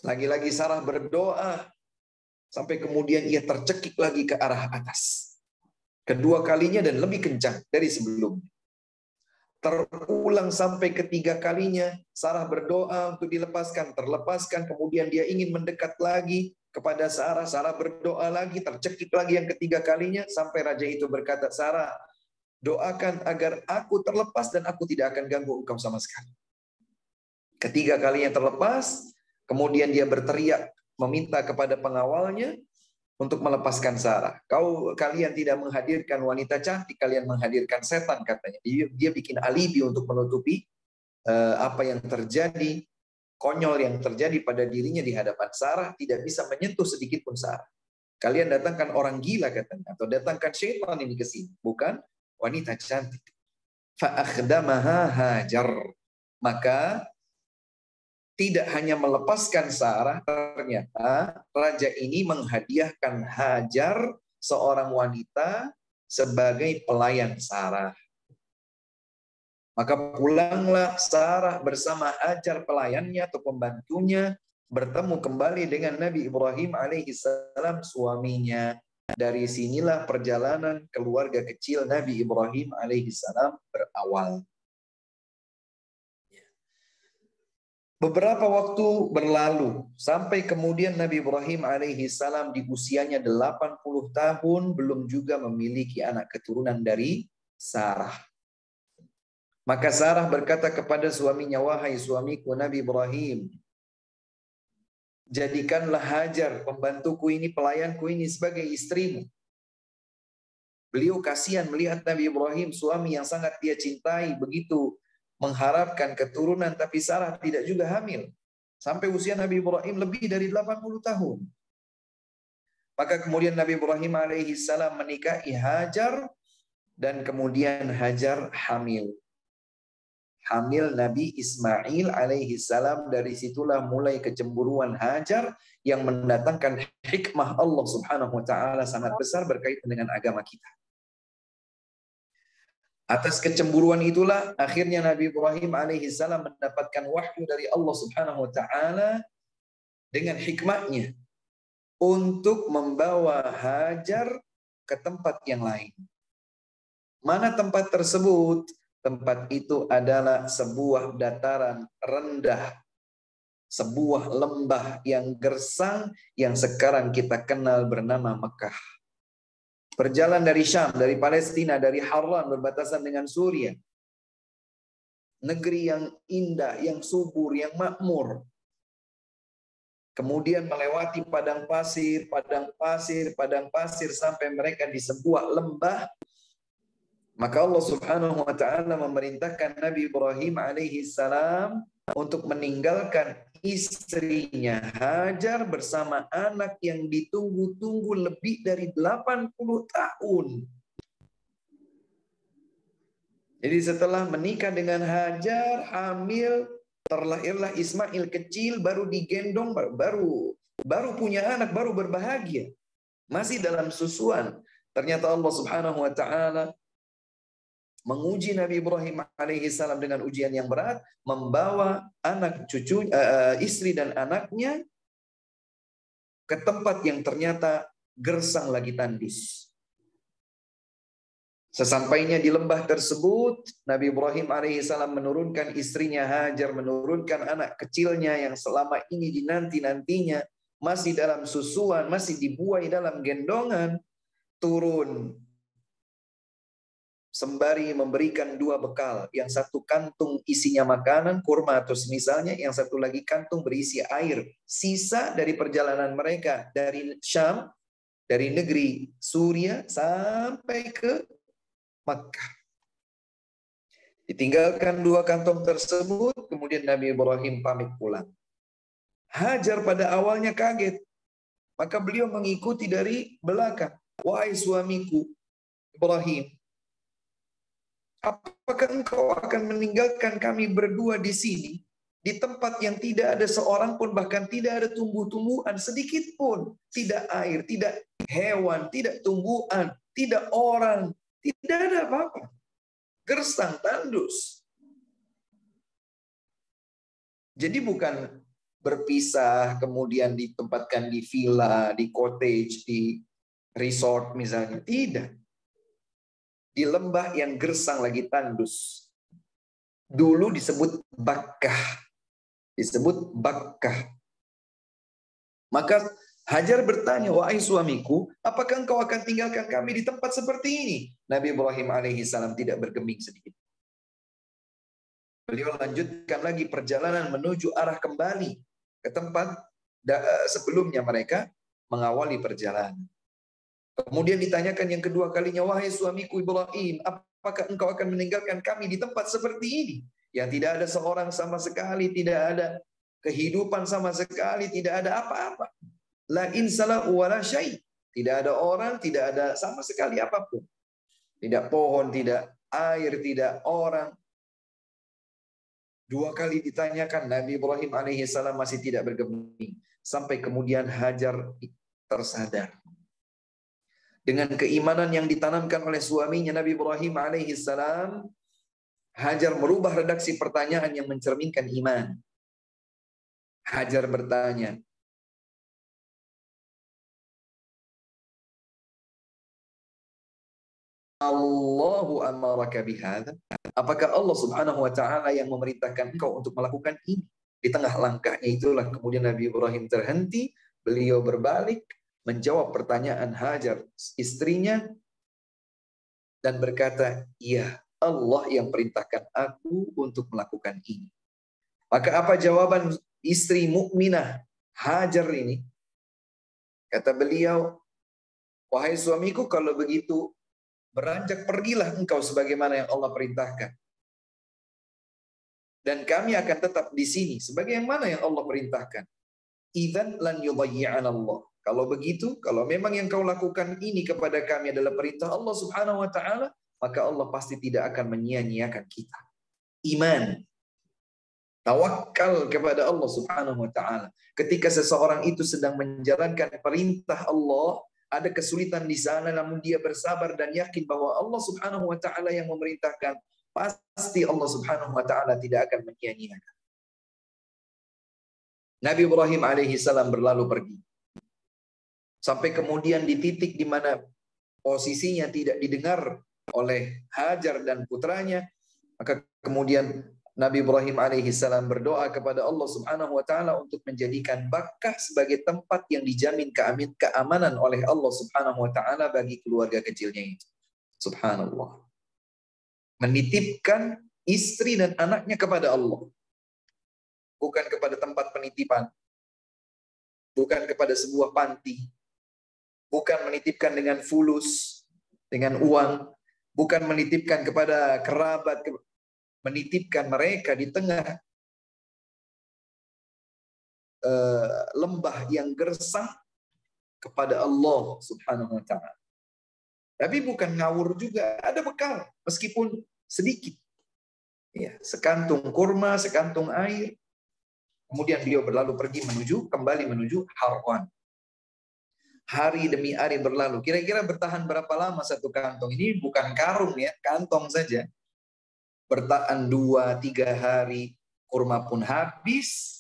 Lagi-lagi Sarah berdoa sampai kemudian ia tercekik lagi ke arah atas. Kedua kalinya dan lebih kencang dari sebelumnya. Terulang sampai ketiga kalinya Sarah berdoa untuk dilepaskan, terlepaskan, kemudian dia ingin mendekat lagi kepada Sarah. Sarah berdoa lagi, tercekik lagi yang ketiga kalinya sampai raja itu berkata, Sarah, doakan agar aku terlepas dan aku tidak akan ganggu engkau sama sekali. Ketiga kalinya terlepas, kemudian dia berteriak meminta kepada pengawalnya untuk melepaskan Sarah. Kalian tidak menghadirkan wanita cantik, kalian menghadirkan setan, katanya. Dia bikin alibi untuk menutupi apa yang terjadi, konyol yang terjadi pada dirinya di hadapan Sarah, tidak bisa menyentuh sedikit pun Sarah. Kalian datangkan orang gila, katanya, atau datangkan syaitan ini ke sini, bukan wanita cantik. Fa'akhdamaha Hajar. Maka tidak hanya melepaskan Sarah, ternyata raja ini menghadiahkan Hajar, seorang wanita, sebagai pelayan Sarah. Maka pulanglah Sarah bersama Hajar pelayannya atau pembantunya, bertemu kembali dengan Nabi Ibrahim alaihissalam, suaminya. Dari sinilah perjalanan keluarga kecil Nabi Ibrahim alaihissalam berawal. Beberapa waktu berlalu sampai kemudian Nabi Ibrahim alaihi salam di usianya 80 tahun belum juga memiliki anak keturunan dari Sarah. Maka Sarah berkata kepada suaminya, "Wahai suamiku Nabi Ibrahim, jadikanlah Hajar pembantuku ini, pelayanku ini sebagai istrimu." Beliau kasihan melihat Nabi Ibrahim, suami yang sangat dia cintai, begitu mengharapkan keturunan, tapi Sarah tidak juga hamil. Sampai usia Nabi Ibrahim lebih dari 80 tahun. Maka kemudian Nabi Ibrahim alaihi salam menikahi Hajar, dan kemudian Hajar hamil. Hamil Nabi Ismail alaihi salam. Dari situlah mulai kecemburuan Hajar yang mendatangkan hikmah Allah subhanahu wa ta'ala sangat besar berkaitan dengan agama kita. Atas kecemburuan itulah akhirnya Nabi Ibrahim alaihi salam mendapatkan wahyu dari Allah subhanahu wa ta'ala dengan hikmahnya untuk membawa Hajar ke tempat yang lain. Mana tempat tersebut? Tempat itu adalah sebuah dataran rendah, sebuah lembah yang gersang yang sekarang kita kenal bernama Mekah. Berjalan dari Syam, dari Palestina, dari Harran berbatasan dengan Suriah. Negeri yang indah, yang subur, yang makmur. Kemudian melewati padang pasir, padang pasir sampai mereka di sebuah lembah. Maka Allah subhanahu wa ta'ala memerintahkan Nabi Ibrahim alaihi salam untuk meninggalkan istrinya Hajar bersama anak yang ditunggu-tunggu lebih dari 80 tahun. Jadi setelah menikah dengan Hajar, hamil, terlahirlah Ismail kecil, baru digendong, baru punya anak, baru berbahagia. Masih dalam susuan. Ternyata Allah subhanahu wa ta'ala menguji Nabi Ibrahim alaihi salam dengan ujian yang berat, membawa anak cucu, istri dan anaknya ke tempat yang ternyata gersang lagi tandus. Sesampainya di lembah tersebut, Nabi Ibrahim alaihi salam menurunkan istrinya Hajar, menurunkan anak kecilnya yang selama ini dinanti-nantinya, masih dalam susuan, masih dibuai dalam gendongan, turun sembari memberikan dua bekal. Yang satu kantung isinya makanan, kurma atau semisalnya, yang satu lagi kantung berisi air. Sisa dari perjalanan mereka dari Syam, dari negeri Suriah sampai ke Makkah. Ditinggalkan dua kantong tersebut, kemudian Nabi Ibrahim pamit pulang. Hajar pada awalnya kaget, maka beliau mengikuti dari belakang. "Wahai suamiku Ibrahim, apakah engkau akan meninggalkan kami berdua di sini, di tempat yang tidak ada seorang pun, bahkan tidak ada tumbuh-tumbuhan sedikit pun, tidak air, tidak hewan, tidak tumbuhan, tidak orang, tidak ada apa-apa, gersang tandus." Jadi bukan berpisah kemudian ditempatkan di villa, di cottage, di resort misalnya, tidak. Di lembah yang gersang lagi tandus. Dulu disebut Bakkah. Disebut Bakkah. Maka Hajar bertanya, "Wahai suamiku, apakah engkau akan tinggalkan kami di tempat seperti ini?" Nabi Ibrahim alaihi salam tidak bergeming sedikit. Beliau lanjutkan lagi perjalanan menuju arah kembali ke tempat sebelumnya mereka mengawali perjalanan. Kemudian ditanyakan yang kedua kalinya, "Wahai suamiku Ibrahim, apakah engkau akan meninggalkan kami di tempat seperti ini, yang tidak ada seorang sama sekali, tidak ada kehidupan sama sekali, tidak ada apa-apa. La insala wala syai." Tidak ada orang, tidak ada sama sekali apapun. Tidak pohon, tidak air, tidak orang. Dua kali ditanyakan, Nabi Ibrahim alaihi salam masih tidak bergeming. Sampai kemudian Hajar tersadar. Dengan keimanan yang ditanamkan oleh suaminya Nabi Ibrahim alaihi salam, Hajar merubah redaksi pertanyaan yang mencerminkan iman. Hajar bertanya, "Allahu amaraka bihadza?" Apakah Allah subhanahu wa ta'ala yang memerintahkan engkau untuk melakukan ini? Di tengah langkahnya itulah kemudian Nabi Ibrahim terhenti, beliau berbalik, menjawab pertanyaan Hajar, istrinya, dan berkata, "Iya, Allah yang perintahkan aku untuk melakukan ini." Maka apa jawaban istri mukminah Hajar ini? Kata beliau, "Wahai suamiku, kalau begitu beranjak pergilah engkau sebagaimana yang Allah perintahkan. Dan kami akan tetap di sini sebagaimana yang Allah perintahkan. Idzan lan yudayyi'an Allah." Kalau begitu, kalau memang yang kau lakukan ini kepada kami adalah perintah Allah Subhanahu wa taala, maka Allah pasti tidak akan menyia-nyiakan kita. Iman, tawakal kepada Allah Subhanahu wa taala. Ketika seseorang itu sedang menjalankan perintah Allah, ada kesulitan di sana, namun dia bersabar dan yakin bahwa Allah Subhanahu wa taala yang memerintahkan, pasti Allah Subhanahu wa taala tidak akan menyia-nyiakan. Nabi Ibrahim alaihi salam berlalu pergi. Sampai kemudian di titik di mana posisinya tidak didengar oleh Hajar dan putranya, maka kemudian Nabi Ibrahim alaihi salam berdoa kepada Allah Subhanahu wa taala untuk menjadikan Bakkah sebagai tempat yang dijamin keamanan oleh Allah Subhanahu wa taala bagi keluarga kecilnya itu. Subhanallah. Menitipkan istri dan anaknya kepada Allah. Bukan kepada tempat penitipan. Bukan kepada sebuah panti. Bukan menitipkan dengan fulus, dengan uang. Bukan menitipkan kepada kerabat. Menitipkan mereka di tengah lembah yang gersang kepada Allah Subhanahu wa taala. Tapi bukan ngawur juga, ada bekal meskipun sedikit. Ya, sekantung kurma, sekantung air. Kemudian beliau berlalu pergi kembali menuju Harran. Hari demi hari berlalu. Kira-kira bertahan berapa lama satu kantong? Ini bukan karung ya, kantong saja. Bertahan 2-3 hari, kurma pun habis,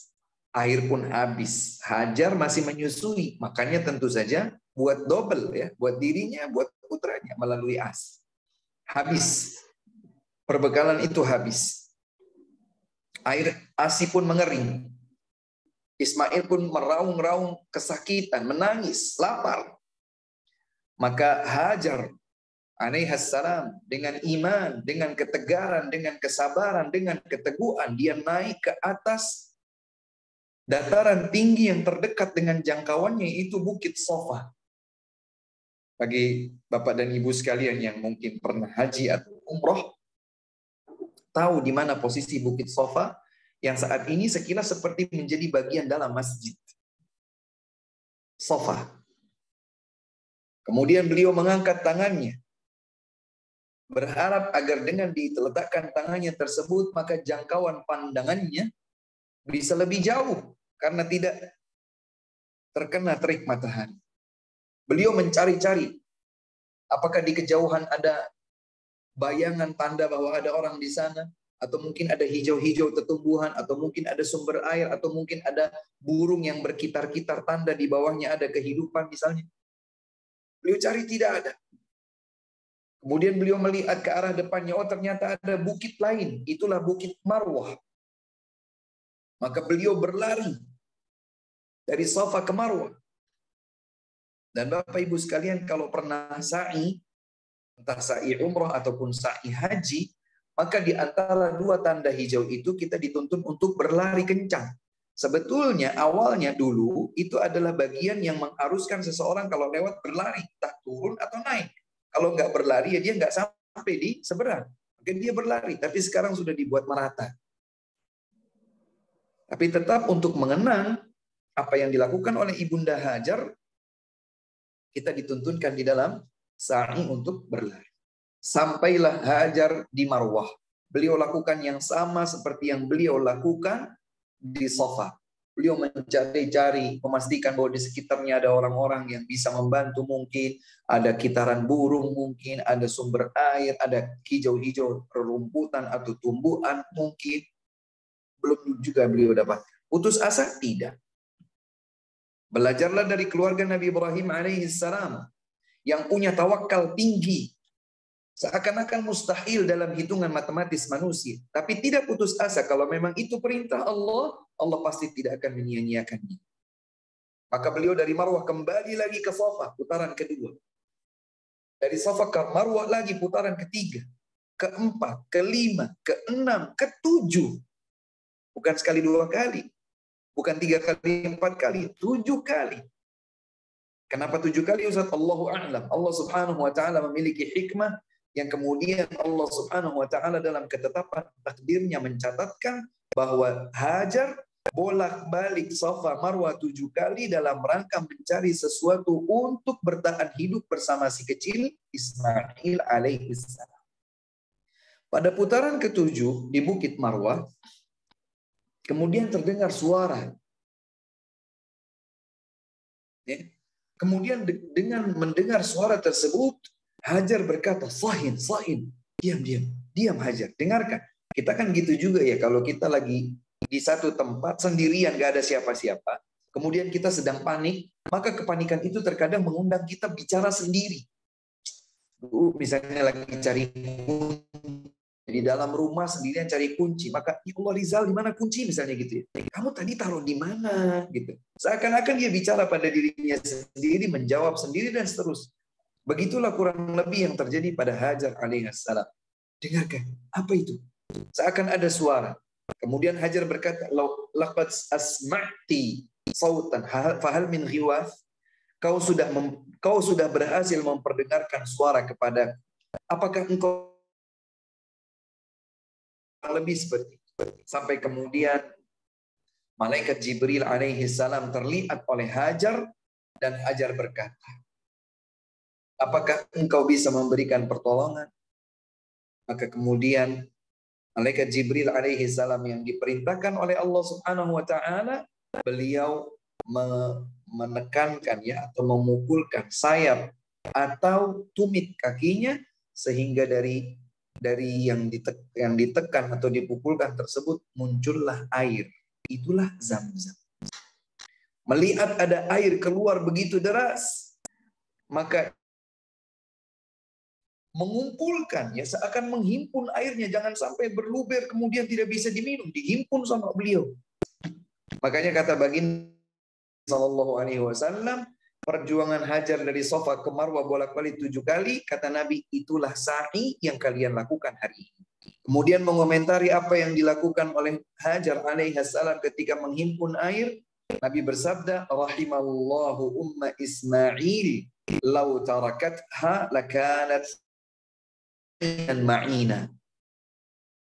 air pun habis. Hajar masih menyusui, makanya tentu saja buat double ya, buat dirinya, buat putranya melalui ASI. Habis. Perbekalan itu habis. Air ASI pun mengering. Ismail pun meraung-raung kesakitan, menangis, lapar. Maka Hajar alaihissalam dengan iman, dengan ketegaran, dengan kesabaran, dengan keteguhan, dia naik ke atas dataran tinggi yang terdekat dengan jangkauannya, itu Bukit Sofa. Bagi Bapak dan Ibu sekalian yang mungkin pernah haji atau umroh, tahu di mana posisi Bukit Sofa, yang saat ini sekilas seperti menjadi bagian dalam masjid. Sofa. Kemudian beliau mengangkat tangannya, berharap agar dengan diletakkan tangannya tersebut, maka jangkauan pandangannya bisa lebih jauh, karena tidak terkena terik matahari. Beliau mencari-cari, apakah di kejauhan ada bayangan tanda bahwa ada orang di sana, atau mungkin ada hijau-hijau tetumbuhan, atau mungkin ada sumber air, atau mungkin ada burung yang berkitar-kitar tanda di bawahnya ada kehidupan misalnya. Beliau cari, tidak ada. Kemudian beliau melihat ke arah depannya, oh ternyata ada bukit lain, itulah Bukit Marwah. Maka beliau berlari dari Safa ke Marwah. Dan Bapak Ibu sekalian, kalau pernah sa'i, entah sa'i umrah ataupun sa'i haji, maka di antara dua tanda hijau itu kita dituntun untuk berlari kencang. Sebetulnya awalnya dulu itu adalah bagian yang mengharuskan seseorang kalau lewat berlari, entah turun atau naik. Kalau nggak berlari ya dia nggak sampai di seberang. Maka dia berlari, tapi sekarang sudah dibuat merata. Tapi tetap untuk mengenang apa yang dilakukan oleh Ibunda Hajar, kita dituntunkan di dalam sa'i untuk berlari. Sampailah Hajar di Marwah. Beliau lakukan yang sama seperti yang beliau lakukan di Safa. Beliau mencari-cari, memastikan bahwa di sekitarnya ada orang-orang yang bisa membantu mungkin. Ada kitaran burung mungkin, ada sumber air, ada hijau-hijau rerumputan atau tumbuhan mungkin. Belum juga beliau dapat. Putus asa? Tidak. Belajarlah dari keluarga Nabi Ibrahim alaihissalam yang punya tawakal tinggi. Seakan-akan mustahil dalam hitungan matematis manusia. Tapi tidak putus asa, kalau memang itu perintah Allah, Allah pasti tidak akan menyia-nyiakannya. Maka beliau dari Marwah kembali lagi ke Safa, putaran kedua. Dari Safa ke Marwah lagi, putaran ketiga. Keempat, kelima, keenam, ketujuh. Bukan sekali 2 kali. Bukan 3 kali, 4 kali. 7 kali. Kenapa 7 kali Ustaz? Allahu a'lam. Allah subhanahu wa ta'ala memiliki hikmah yang kemudian Allah subhanahu wa ta'ala dalam ketetapan takdirnya mencatatkan bahwa Hajar bolak-balik Safa Marwah 7 kali dalam rangka mencari sesuatu untuk bertahan hidup bersama si kecil Ismail alaihissalam. Pada putaran ke-7 di Bukit Marwah, kemudian terdengar suara. Ya. Kemudian dengan mendengar suara tersebut, Hajar berkata, "Sahin, sahin." Diam Hajar, dengarkan. Kita kan gitu juga ya, kalau kita lagi di satu tempat sendirian, gak ada siapa-siapa, kemudian kita sedang panik, maka kepanikan itu terkadang mengundang kita bicara sendiri. Misalnya lagi cari kunci, di dalam rumah sendirian cari kunci, maka ya Allah Rizal, di mana kunci misalnya gitu ya. Kamu tadi taruh di mana gitu. Seakan-akan dia bicara pada dirinya sendiri, menjawab sendiri dan seterusnya. Begitulah kurang lebih yang terjadi pada Hajar alaihissalam. Dengarkan, apa itu? Seakan ada suara. Kemudian Hajar berkata, "Laqad asma'ti sautan fahal min ghiwath." Kau sudah berhasil memperdengarkan suara kepada. Apakah engkau lebih seperti itu? Sampai kemudian malaikat Jibril alaihissalam terlihat oleh Hajar dan Hajar berkata, "Apakah engkau bisa memberikan pertolongan?" Maka kemudian malaikat Jibril alaihissalam yang diperintahkan oleh Allah subhanahu wa ta'ala, beliau menekankan ya, atau memukulkan sayap atau tumit kakinya, sehingga dari yang ditekan atau dipukulkan tersebut muncullah air. Itulah Zam-Zam. Melihat ada air keluar begitu deras, maka mengumpulkan ya, seakan menghimpun airnya, jangan sampai berluber kemudian tidak bisa diminum, dihimpun sama beliau. Makanya kata baginda sallallahu alaihi wasallam, perjuangan Hajar dari Safa ke Marwah bolak-balik 7 kali, kata Nabi, itulah sa'i yang kalian lakukan hari ini. Kemudian mengomentari apa yang dilakukan oleh Hajar alaihissalam ketika menghimpun air, Nabi bersabda, "Rahimallahu umma Ismail, law tarakatha lakanat ma'ina."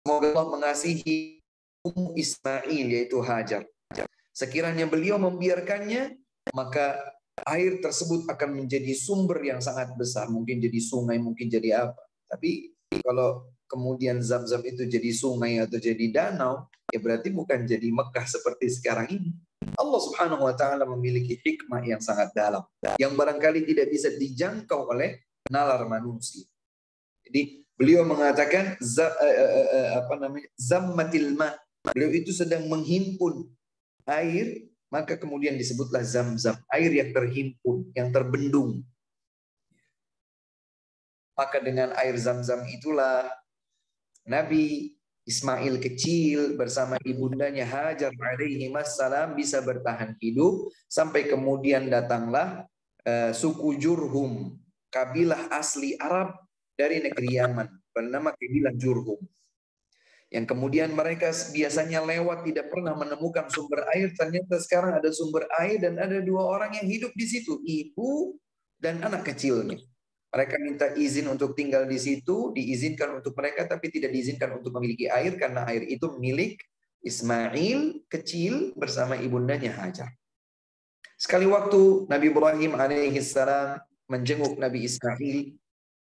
Semoga Allah mengasihi Ummu Ismail, yaitu Hajar. Sekiranya beliau membiarkannya, maka air tersebut akan menjadi sumber yang sangat besar. Mungkin jadi sungai, mungkin jadi apa. Tapi kalau kemudian Zam-Zam itu jadi sungai atau jadi danau, ya berarti bukan jadi Mekah seperti sekarang ini. Allah subhanahu wa ta'ala memiliki hikmah yang sangat dalam, yang barangkali tidak bisa dijangkau oleh nalar manusia. Jadi beliau mengatakan zammatil ma. Beliau itu sedang menghimpun air, maka kemudian disebutlah Zam-Zam, air yang terhimpun, yang terbendung. Maka dengan air Zam-Zam itulah Nabi Ismail kecil bersama ibundanya Hajar alaihi wassalam bisa bertahan hidup, sampai kemudian datanglah suku Jurhum, kabilah asli Arab dari negeri Yaman, bernama kabilah Jurhum. Yang kemudian mereka biasanya lewat, tidak pernah menemukan sumber air. Ternyata sekarang ada sumber air dan ada 2 orang yang hidup di situ, ibu dan anak kecilnya. Mereka minta izin untuk tinggal di situ, diizinkan untuk mereka, tapi tidak diizinkan untuk memiliki air karena air itu milik Ismail kecil bersama ibundanya Hajar. Sekali waktu Nabi Ibrahim alaihissalam menjenguk Nabi Ismail,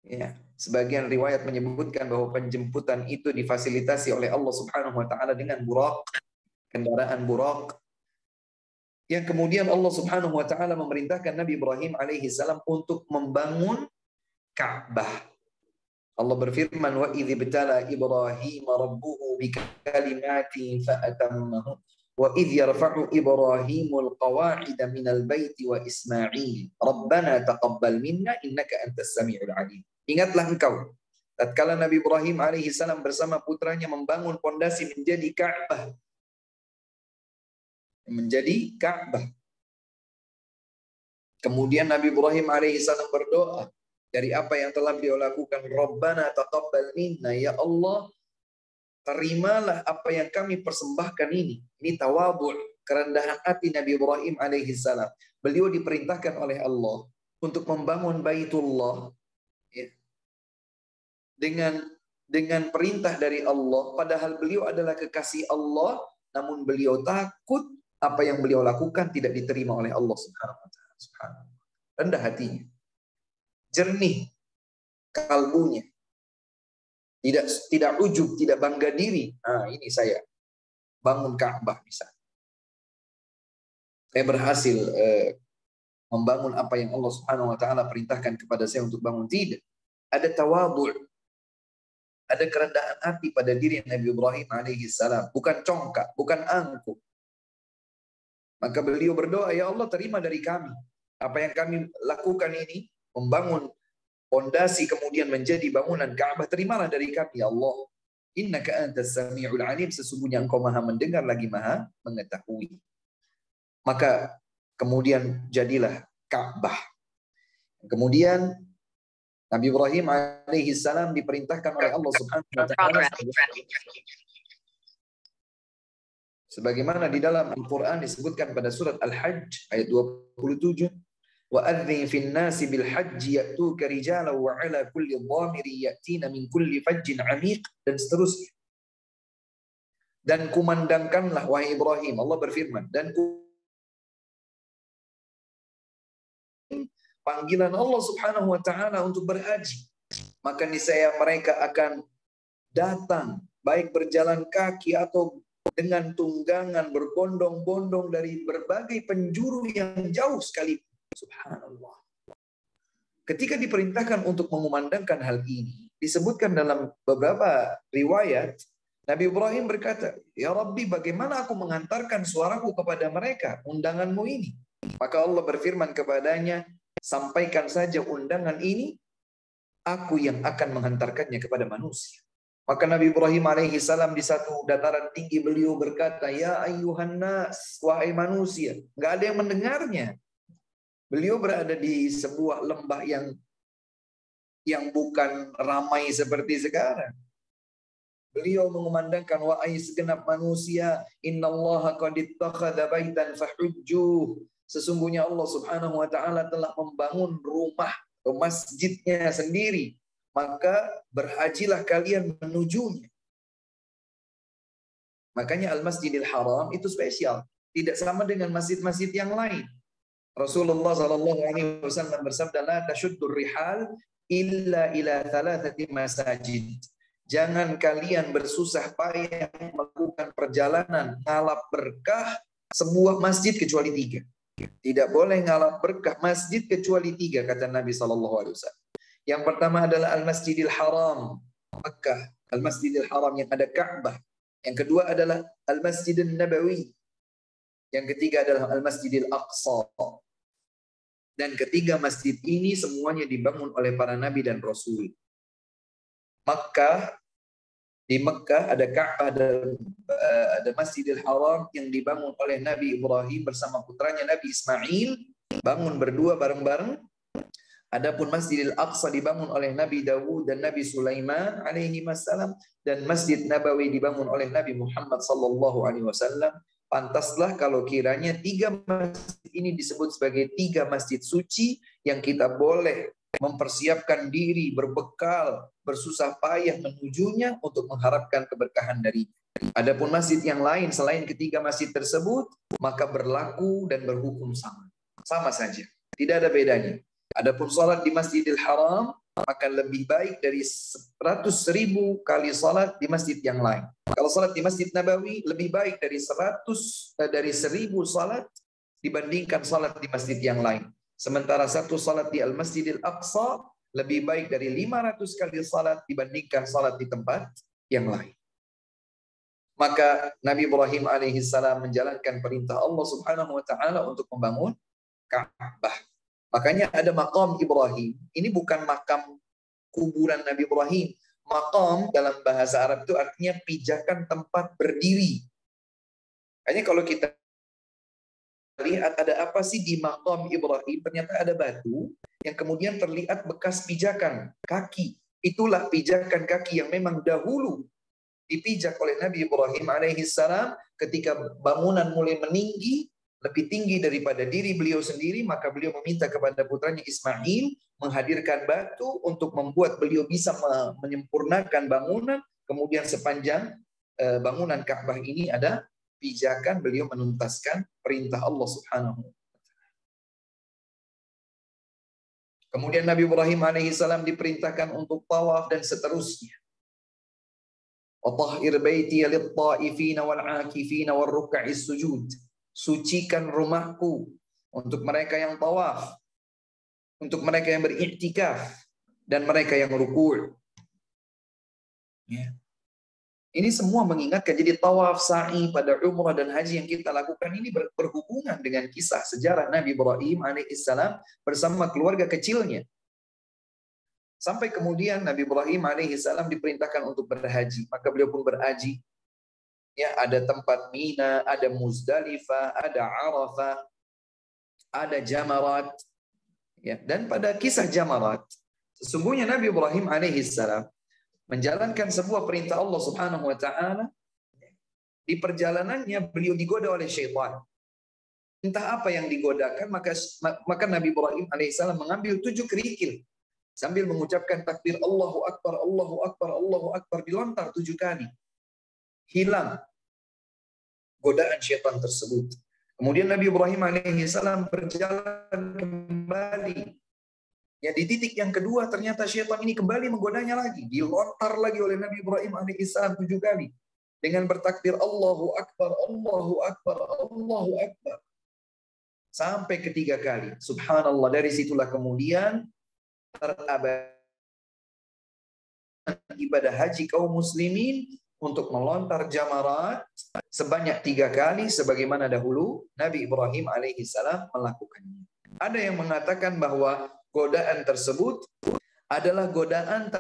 ya, sebagian riwayat menyebutkan bahwa penjemputan itu difasilitasi oleh Allah Subhanahu wa taala dengan buraq, kendaraan buraq. Yang kemudian Allah Subhanahu wa taala memerintahkan Nabi Ibrahim alaihi salam untuk membangun Ka'bah. Allah berfirman, "Wa idz ibtala Ibrahim rabbuhu bikalimatin fa'atammahu wa idz yarfa'u Ibrahimul qawa'ida minal baiti wa Ismail rabbana taqabbal minna innaka antas samiul 'alim." Ingatlah engkau Tatkala Nabi Ibrahim alaihissalam bersama putranya membangun pondasi menjadi Ka'bah. Menjadi Ka'bah. Kemudian Nabi Ibrahim alaihissalam berdoa dari apa yang telah beliau lakukan. Rabbana taqabbal minna, ya Allah, terimalah apa yang kami persembahkan ini. Ini tawadhu', kerendahan hati Nabi Ibrahim alaihissalam. Beliau diperintahkan oleh Allah untuk membangun Baitullah, ya, dengan perintah dari Allah, padahal beliau adalah kekasih Allah, namun beliau takut apa yang beliau lakukan tidak diterima oleh Allah Subhanahu wa taala. Subhanallah. Rendah hatinya. Jernih kalbunya. Tidak ujub, tidak bangga diri. Nah, ini saya bangun Ka'bah misalnya. Saya berhasil membangun apa yang Allah Subhanahu wa taala perintahkan kepada saya untuk bangun. Tidak. Ada tawadhu'. Ada kerendahan hati pada diri Nabi Ibrahim alaihissalam. Bukan congkak, bukan angkuh. Maka beliau berdoa, ya Allah, terima dari kami. Apa yang kami lakukan ini, membangun pondasi kemudian menjadi bangunan Ka'bah, terimalah dari kami, ya Allah. Innaka antas sami'ul alim, sesungguhnya engkau maha mendengar lagi maha mengetahui. Maka kemudian jadilah Ka'bah. Kemudian Nabi Ibrahim alaihissalam diperintahkan oleh Allah Subhanahu wa taala sebagaimana di dalam Al-Qur'an disebutkan pada surat Al-Hajj ayat 27, wa adzin fin nasi bil hajji ya'tuka rijalan wa 'ala kulli dhamiri ya'tina min kulli fajjin 'amiq, dan seterusnya. Dan kumandangkanlah wahai Ibrahim, Allah berfirman, dan panggilan Allah Subhanahu wa taala untuk berhaji, maka niscaya mereka akan datang baik berjalan kaki atau dengan tunggangan berbondong-bondong dari berbagai penjuru yang jauh sekali. Subhanallah. Ketika diperintahkan untuk mengumandangkan hal ini, disebutkan dalam beberapa riwayat, Nabi Ibrahim berkata, ya Rabbi, bagaimana aku mengantarkan suaraku kepada mereka, undanganmu ini? Maka Allah berfirman kepadanya, sampaikan saja undangan ini, aku yang akan menghantarkannya kepada manusia. Maka Nabi Ibrahim alaihissalam di satu dataran tinggi beliau berkata, ya ayyuhan nas, wahai manusia. Nggak ada yang mendengarnya. Beliau berada di sebuah lembah yang bukan ramai seperti sekarang. Beliau mengumandangkan, wahai segenap manusia, innallaha qad ittakhadha baitan fahujjuh. Sesungguhnya Allah Subhanahu wa taala telah membangun rumah atau masjidnya sendiri, maka berhajilah kalian menujunya. Makanya Al-Masjidil Haram itu spesial, tidak sama dengan masjid-masjid yang lain. Rasulullah sallallahu alaihi wasallam bersabda, la tashuddur rihal illa ila thalathati masajid. Jangan kalian bersusah payah melakukan perjalanan ngalap berkah sebuah masjid kecuali 3. Tidak boleh ngalap berkah masjid kecuali 3, kata Nabi SAW. Yang pertama adalah Al-Masjidil Haram, Makkah, Al-Masjidil Haram yang ada Ka'bah. Yang kedua adalah Al-Masjidil Nabawi. Yang ketiga adalah Al-Masjidil Aqsa. Dan ketiga masjid ini semuanya dibangun oleh para nabi dan rasul. Makkah, di Mekah ada Ka'bah, ada Masjidil Haram yang dibangun oleh Nabi Ibrahim bersama putranya Nabi Ismail, bangun berdua bareng-bareng. Adapun Masjidil Aqsa dibangun oleh Nabi Dawud dan Nabi Sulaiman alaihi wassalam, dan Masjid Nabawi dibangun oleh Nabi Muhammad sallallahu alaihi wasallam. Pantaslah kalau kiranya 3 masjid ini disebut sebagai 3 masjid suci yang kita boleh mempersiapkan diri, berbekal, bersusah payah menujunya untuk mengharapkan keberkahan dari. Adapun masjid yang lain selain ketiga masjid tersebut, maka berlaku dan berhukum sama. Sama saja, tidak ada bedanya. Adapun salat di Masjidil Haram, maka lebih baik dari 100.000 kali salat di masjid yang lain. Kalau salat di Masjid Nabawi lebih baik dari 1.000 salat dibandingkan salat di masjid yang lain. Sementara satu salat di Al-Masjidil Aqsa lebih baik dari 500 kali salat dibandingkan salat di tempat yang lain. Maka Nabi Ibrahim alaihissalam menjalankan perintah Allah Subhanahu wa taala untuk membangun Ka'bah. Makanya ada makam Ibrahim. Ini bukan makam kuburan Nabi Ibrahim. Maqam dalam bahasa Arab itu artinya pijakan tempat berdiri. Hanya kalau kita lihat ada apa sih di maqam Ibrahim, ternyata ada batu yang kemudian terlihat bekas pijakan kaki. Itulah pijakan kaki yang memang dahulu dipijak oleh Nabi Ibrahim alaihissalam ketika bangunan mulai meninggi, lebih tinggi daripada diri beliau sendiri, maka beliau meminta kepada putranya Ismail menghadirkan batu untuk membuat beliau bisa menyempurnakan bangunan. Kemudian sepanjang bangunan Ka'bah ini ada pijakan, beliau menuntaskan perintah Allah Subhanahu wa taala. Kemudian Nabi Ibrahim alaihissalam diperintahkan untuk tawaf dan seterusnya. Watahhir baiti lit-ta'ifina wal-'akifina war-ruk'is sujud. Sucikan rumahku untuk mereka yang tawaf, untuk mereka yang beriktikaf, dan mereka yang rukuk. Ya. Ini semua mengingatkan, jadi tawaf, sa'i pada umrah dan haji yang kita lakukan ini berhubungan dengan kisah sejarah Nabi Ibrahim alaihissalam bersama keluarga kecilnya. Sampai kemudian Nabi Ibrahim alaihissalam diperintahkan untuk berhaji, maka beliau pun berhaji. Ya, ada tempat Mina, ada Muzdalifah, ada Arafah, ada Jamarat. Ya, dan pada kisah Jamarat, sesungguhnya Nabi Ibrahim alaihissalam menjalankan sebuah perintah Allah Subhanahu wa taala. Di perjalanannya beliau digoda oleh syaitan. Entah apa yang digodakan, maka Nabi Ibrahim alaihissalam mengambil 7 kerikil sambil mengucapkan takbir Allahu Akbar, Allahu Akbar, Allahu Akbar, dilontar 7 kali. Hilang godaan syaitan tersebut. Kemudian Nabi Ibrahim alaihissalam berjalan kembali. Ya, di titik yang kedua ternyata syaitan ini kembali menggodanya lagi. Dilontar lagi oleh Nabi Ibrahim alaihissalam 7 kali. Dengan bertakbir Allahu Akbar, Allahu Akbar, Allahu Akbar. Sampai ketiga kali. Subhanallah, dari situlah kemudian terabadi ibadah haji kaum muslimin untuk melontar jamarat sebanyak 3 kali sebagaimana dahulu Nabi Ibrahim alaihissalam melakukannya. Ada yang mengatakan bahwa godaan tersebut adalah godaan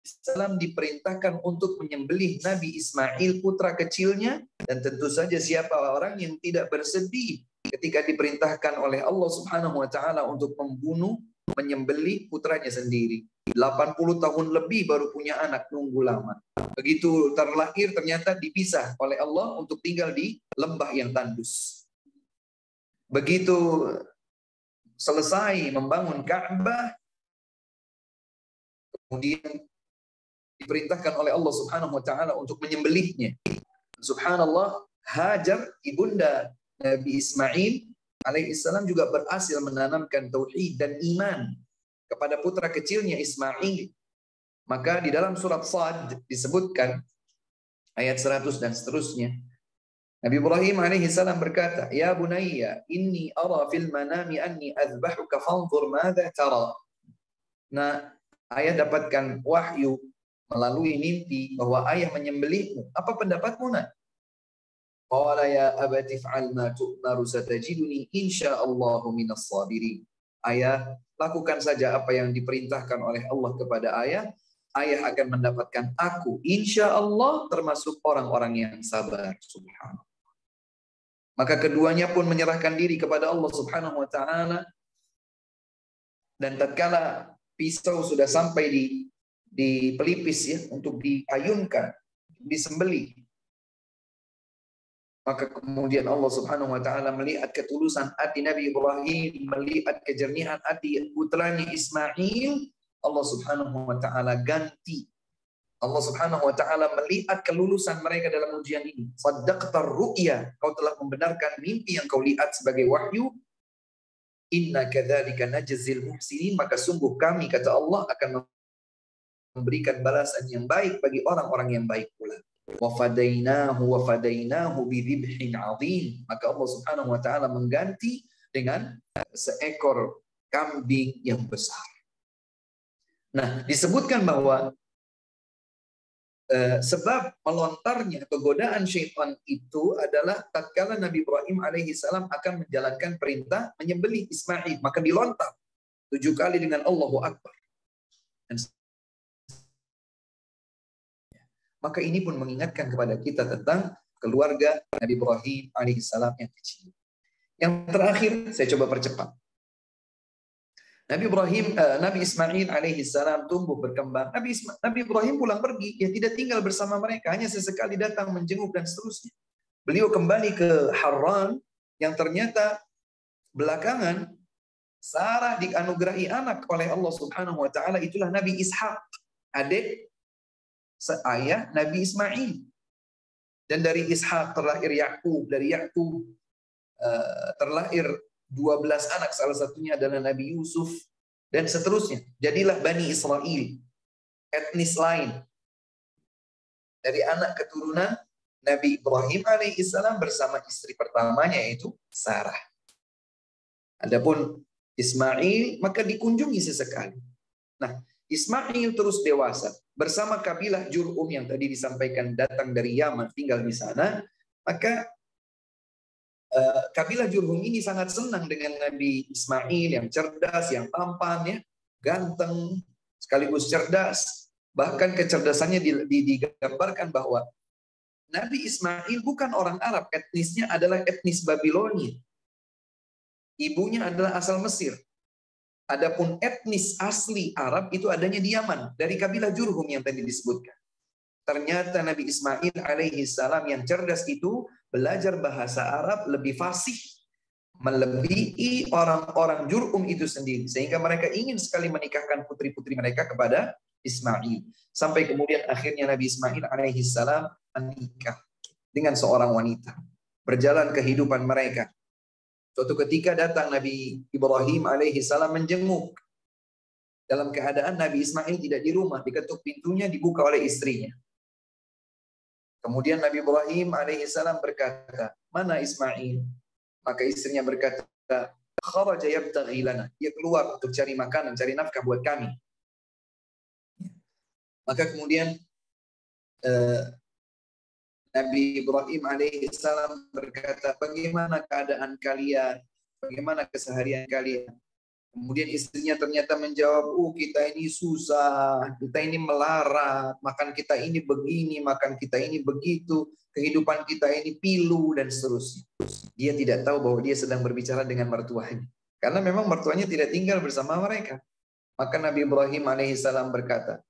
Islam diperintahkan untuk menyembelih Nabi Ismail putra kecilnya, dan tentu saja siapa orang yang tidak bersedih ketika diperintahkan oleh Allah Subhanahu wa taala untuk membunuh, menyembelih putranya sendiri. 80 tahun lebih baru punya anak, nunggu lama. Begitu terlahir ternyata dipisah oleh Allah untuk tinggal di lembah yang tandus. Begitu selesai membangun Ka'bah, kemudian diperintahkan oleh Allah Subhanahu wa taala untuk menyembelihnya. Subhanallah, Hajar ibunda Nabi Ismail alaihissalam juga berhasil menanamkan tauhid dan iman kepada putra kecilnya Ismail. Maka di dalam surat Sad disebutkan ayat 100 dan seterusnya. Nabi Ibrahim alaihissalam berkata, "Ya bunayya, inni ara fil manami anni azbahuka fanzur madza tara." Nah, ayah dapatkan wahyu melalui mimpi bahwa ayah menyembelihmu. Apa pendapatmu, nak? Qala ya abati fa'al ma tu'maru satajiduni insyaallahu minas sabirin. Ayah, lakukan saja apa yang diperintahkan oleh Allah kepada ayah. Ayah akan mendapatkan aku insyaallah termasuk orang-orang yang sabar. Subhanallah. Maka keduanya pun menyerahkan diri kepada Allah Subhanahu wa taala. Dan tatkala pisau sudah sampai di pelipis ya untuk diayunkan, disembelih, maka kemudian Allah Subhanahu wa taala melihat ketulusan hati Nabi Ibrahim, melihat kejernihan hati putranya Ismail, Allah Subhanahu wa taala ganti. Allah Subhanahu wa taala melihat kelulusan mereka dalam ujian ini. Saddaqtar ru'ya, kau telah membenarkan mimpi yang kau lihat sebagai wahyu. Inna kadzalika najzil muhsinin, maka sungguh kami, kata Allah, akan memberikan balasan yang baik bagi orang-orang yang baik pula. Wa fadainahu bidzibhin 'adzim, maka Allah Subhanahu wa taala mengganti dengan seekor kambing yang besar. Nah, disebutkan bahwa sebab melontarnya atau godaan syaitan itu adalah tatkala Nabi Ibrahim alaihissalam akan menjalankan perintah menyembelih Ismail, maka dilontar 7 kali dengan Allahu Akbar. Dan Maka ini pun mengingatkan kepada kita tentang keluarga Nabi Ibrahim alaihissalam yang kecil. Yang terakhir, saya coba percepat. Nabi Ismail alaihissalam tumbuh berkembang. Nabi Ibrahim pulang pergi, dia tidak tinggal bersama mereka, hanya sesekali datang menjenguk dan seterusnya. Beliau kembali ke Haran yang ternyata belakangan Sarah dianugerahi anak oleh Allah Subhanahu wa taala, itulah Nabi Ishak, adik ayah Nabi Ismail. Dan dari Ishak terlahir Yakub, dari Yakub terlahir 12 anak, salah satunya adalah Nabi Yusuf, dan seterusnya. Jadilah Bani Israel, etnis lain. Dari anak keturunan Nabi Ibrahim alaihissalam bersama istri pertamanya yaitu Sarah. Adapun Ismail maka dikunjungi sesekali. Nah, Ismail terus dewasa bersama kabilah Jurhum yang tadi disampaikan datang dari Yaman tinggal di sana. Maka kabilah Jurhum ini sangat senang dengan Nabi Ismail yang cerdas, yang tampan, ya, ganteng, sekaligus cerdas. Bahkan kecerdasannya digambarkan bahwa Nabi Ismail bukan orang Arab, etnisnya adalah etnis Babilonia. Ibunya adalah asal Mesir. Adapun etnis asli Arab itu adanya di Yaman, dari kabilah Jurhum yang tadi disebutkan. Ternyata Nabi Ismail alaihissalam yang cerdas itu belajar bahasa Arab lebih fasih, melebihi orang-orang Jurhum itu sendiri. Sehingga mereka ingin sekali menikahkan putri-putri mereka kepada Ismail. Sampai kemudian akhirnya Nabi Ismail alaihissalam menikah dengan seorang wanita. Berjalan kehidupan mereka. Suatu ketika datang Nabi Ibrahim alaihissalam menjenguk. Dalam keadaan Nabi Ismail tidak di rumah, diketuk pintunya, dibuka oleh istrinya. Kemudian Nabi Ibrahim alaihissalam berkata, "Mana Ismail?" Maka istrinya berkata, "Kharaja yabtaghi lana." Dia keluar untuk cari makanan, cari nafkah buat kami. Maka kemudian Nabi Ibrahim alaihissalam berkata, "Bagaimana keadaan kalian? Bagaimana keseharian kalian?" Kemudian istrinya ternyata menjawab, "Oh, kita ini susah, kita ini melarat, makan kita ini begini, makan kita ini begitu, kehidupan kita ini pilu," dan seterusnya. Dia tidak tahu bahwa dia sedang berbicara dengan mertuanya. Karena memang mertuanya tidak tinggal bersama mereka. Maka Nabi Ibrahim alaihissalam berkata,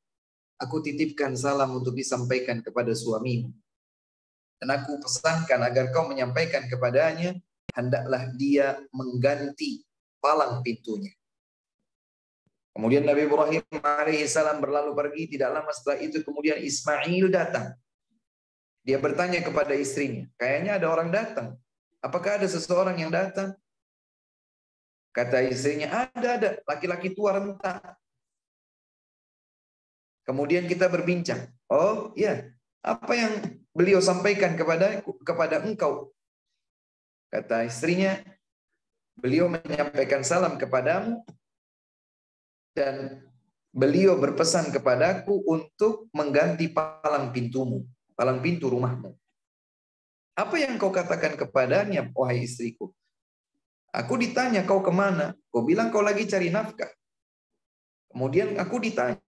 "Aku titipkan salam untuk disampaikan kepada suamimu. Dan aku pesankan agar kau menyampaikan kepadanya, hendaklah dia mengganti palang pintunya." Kemudian Nabi Ibrahim alaihissalam berlalu pergi. Tidak lama setelah itu kemudian Ismail datang. Dia bertanya kepada istrinya, "Kayaknya ada orang datang. Apakah ada seseorang yang datang?" Kata istrinya, ada laki-laki tua renta." Kemudian kita berbincang. "Oh ya, apa yang beliau sampaikan kepada engkau?" Kata istrinya, "Beliau menyampaikan salam kepadamu dan beliau berpesan kepadaku untuk mengganti palang pintumu, palang pintu rumahmu." "Apa yang kau katakan kepadanya, wahai istriku?" "Aku ditanya, kau kemana?" "Kau bilang kau lagi cari nafkah." Kemudian aku ditanya,